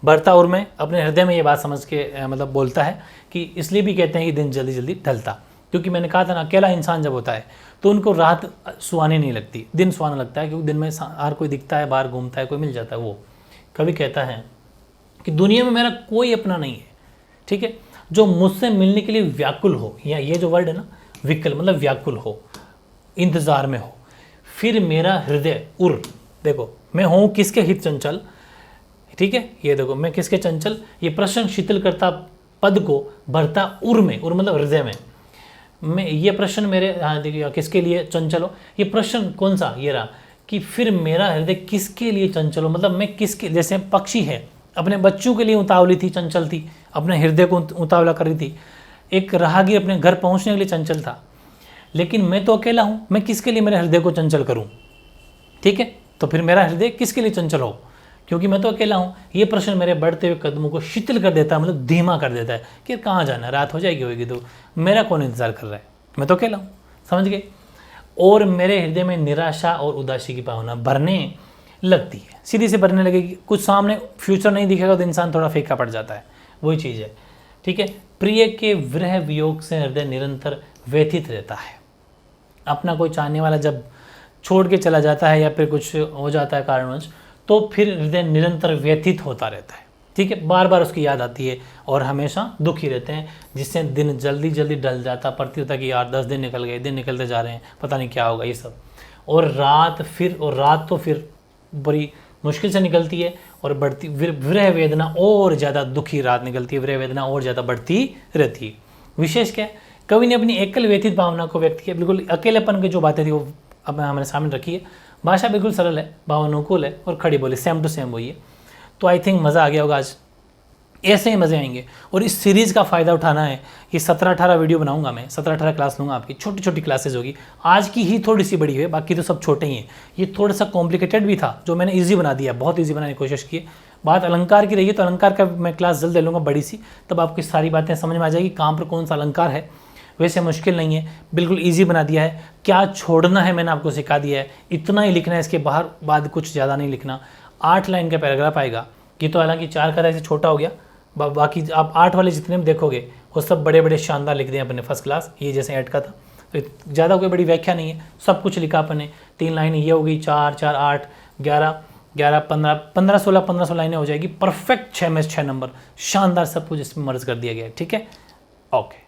बढ़ता और मैं अपने हृदय में ये बात समझ के मतलब बोलता है कि इसलिए भी कहते हैं कि दिन जल्दी जल्दी ढलता, क्योंकि मैंने कहा था ना, अकेला इंसान जब होता है तो उनको रात सुहानी नहीं लगती, दिन सुहाना लगता है, क्योंकि दिन में हर कोई दिखता है, बाहर घूमता है, कोई मिल जाता है। वो कभी कहता है कि दुनिया में मेरा कोई अपना नहीं है, ठीक है, जो मुझसे मिलने के लिए व्याकुल हो, या ये जो वर्ड है ना, विकल मतलब व्याकुल हो, इंतजार में हो, फिर मेरा हृदय उर, देखो मैं हूँ किसके हित चंचल, ठीक है, ये देखो मैं किसके चंचल, ये प्रश्न शिथिल करता पद को भरता उर में, उर मतलब हृदय में, मैं ये प्रश्न मेरे, हाँ देखिए किसके लिए चंचल हो, ये प्रश्न कौन सा, ये रहा कि फिर मेरा हृदय किसके लिए चंचल हो, मतलब मैं किसके, जैसे पक्षी है अपने बच्चों के लिए उतावली थी, चंचल थी, अपने हृदय को उतावला कर रही थी, एक राहगीर अपने घर पहुंचने के लिए चंचल था, लेकिन मैं तो अकेला हूं, मैं किसके लिए मेरे हृदय को चंचल करूं, ठीक है, तो फिर मेरा हृदय किसके लिए चंचल हो, क्योंकि मैं तो अकेला हूं। ये प्रश्न मेरे बढ़ते हुए कदमों को शिथिल कर देता है, मतलब धीमा कर देता है कि कहाँ जाना, रात हो जाएगी होगी तो मेरा कौन इंतजार कर रहा है, मैं तो अकेला हूँ, समझ गए। और मेरे हृदय में निराशा और उदासी की भावना भरने लगती है, सीधी से भरने लगेगी, कुछ सामने फ्यूचर नहीं दिखेगा तो इंसान थोड़ा फीका पड़ जाता है, वही चीज़ है, ठीक है। प्रिय के विरह वियोग से हृदय निरंतर व्यथित रहता है, अपना कोई चाहने वाला जब छोड़ के चला जाता है या फिर कुछ हो जाता है कारणवश, तो फिर हृदय निरंतर व्यथित होता रहता है, ठीक है, बार बार उसकी याद आती है और हमेशा दुखी रहते हैं, जिससे दिन जल्दी जल्दी ढल जाता, प्रतीत होता कि यार 10 दिन निकल गए, दिन निकलते जा रहे हैं, पता नहीं क्या होगा ये सब। और रात तो फिर बड़ी मुश्किल से निकलती है और बढ़ती विरह वेदना और ज़्यादा दुखी रात निकलती है, विरह वेदना और ज़्यादा बढ़ती रहती है। विशेष क्या है, कवि ने अपनी एकल व्यथित भावना को व्यक्त किया, बिल्कुल अकेलेपन की जो बातें थी वो अब हमारे सामने रखी है, भाषा बिल्कुल सरल है, भावानुकूल है और खड़ी बोली सेम टू सेम वही है। तो आई थिंक मज़ा आ गया होगा आज, ऐसे ही मज़े आएंगे। और इस सीरीज़ का फ़ायदा उठाना है, ये 17-18 वीडियो बनाऊंगा मैं, 17-18 क्लास लूँगा आपकी, छोटी छोटी क्लासेज होगी, आज की ही थोड़ी सी बड़ी है, बाकी तो सब छोटे ही हैं। ये थोड़ा सा कॉम्प्लिकेटेड भी था जो मैंने ईजी बना दिया, बहुत ईजी बनाने की कोशिश की। बात अलंकार की रही है तो अलंकार का मैं क्लास जल्द ले लूँगा बड़ी सी, तब आपकी सारी बातें समझ में आ जाएगी, कहाँ पर कौन सा अलंकार है। वैसे मुश्किल नहीं है, बिल्कुल इजी बना दिया है, क्या छोड़ना है मैंने आपको सिखा दिया है, इतना ही लिखना है, इसके बाहर बाद कुछ ज़्यादा नहीं लिखना। 8 लाइन का पैराग्राफ आएगा, ये तो हालांकि 4 का ऐसे छोटा हो गया, बाकी आप 8 वाले जितने में देखोगे वो सब बड़े बड़े शानदार लिख दें अपने फर्स्ट क्लास, ये जैसे ऐड का था, तो ज़्यादा कोई बड़ी व्याख्या नहीं है, सब कुछ लिखा अपने। 3 लाइन ये हो गई, 4 4 8 11 11 15 16 लाइनें हो जाएगी, परफेक्ट 6 में 6 नंबर, शानदार सब कुछ इसमें मर्ज कर दिया गया है, ठीक है, ओके।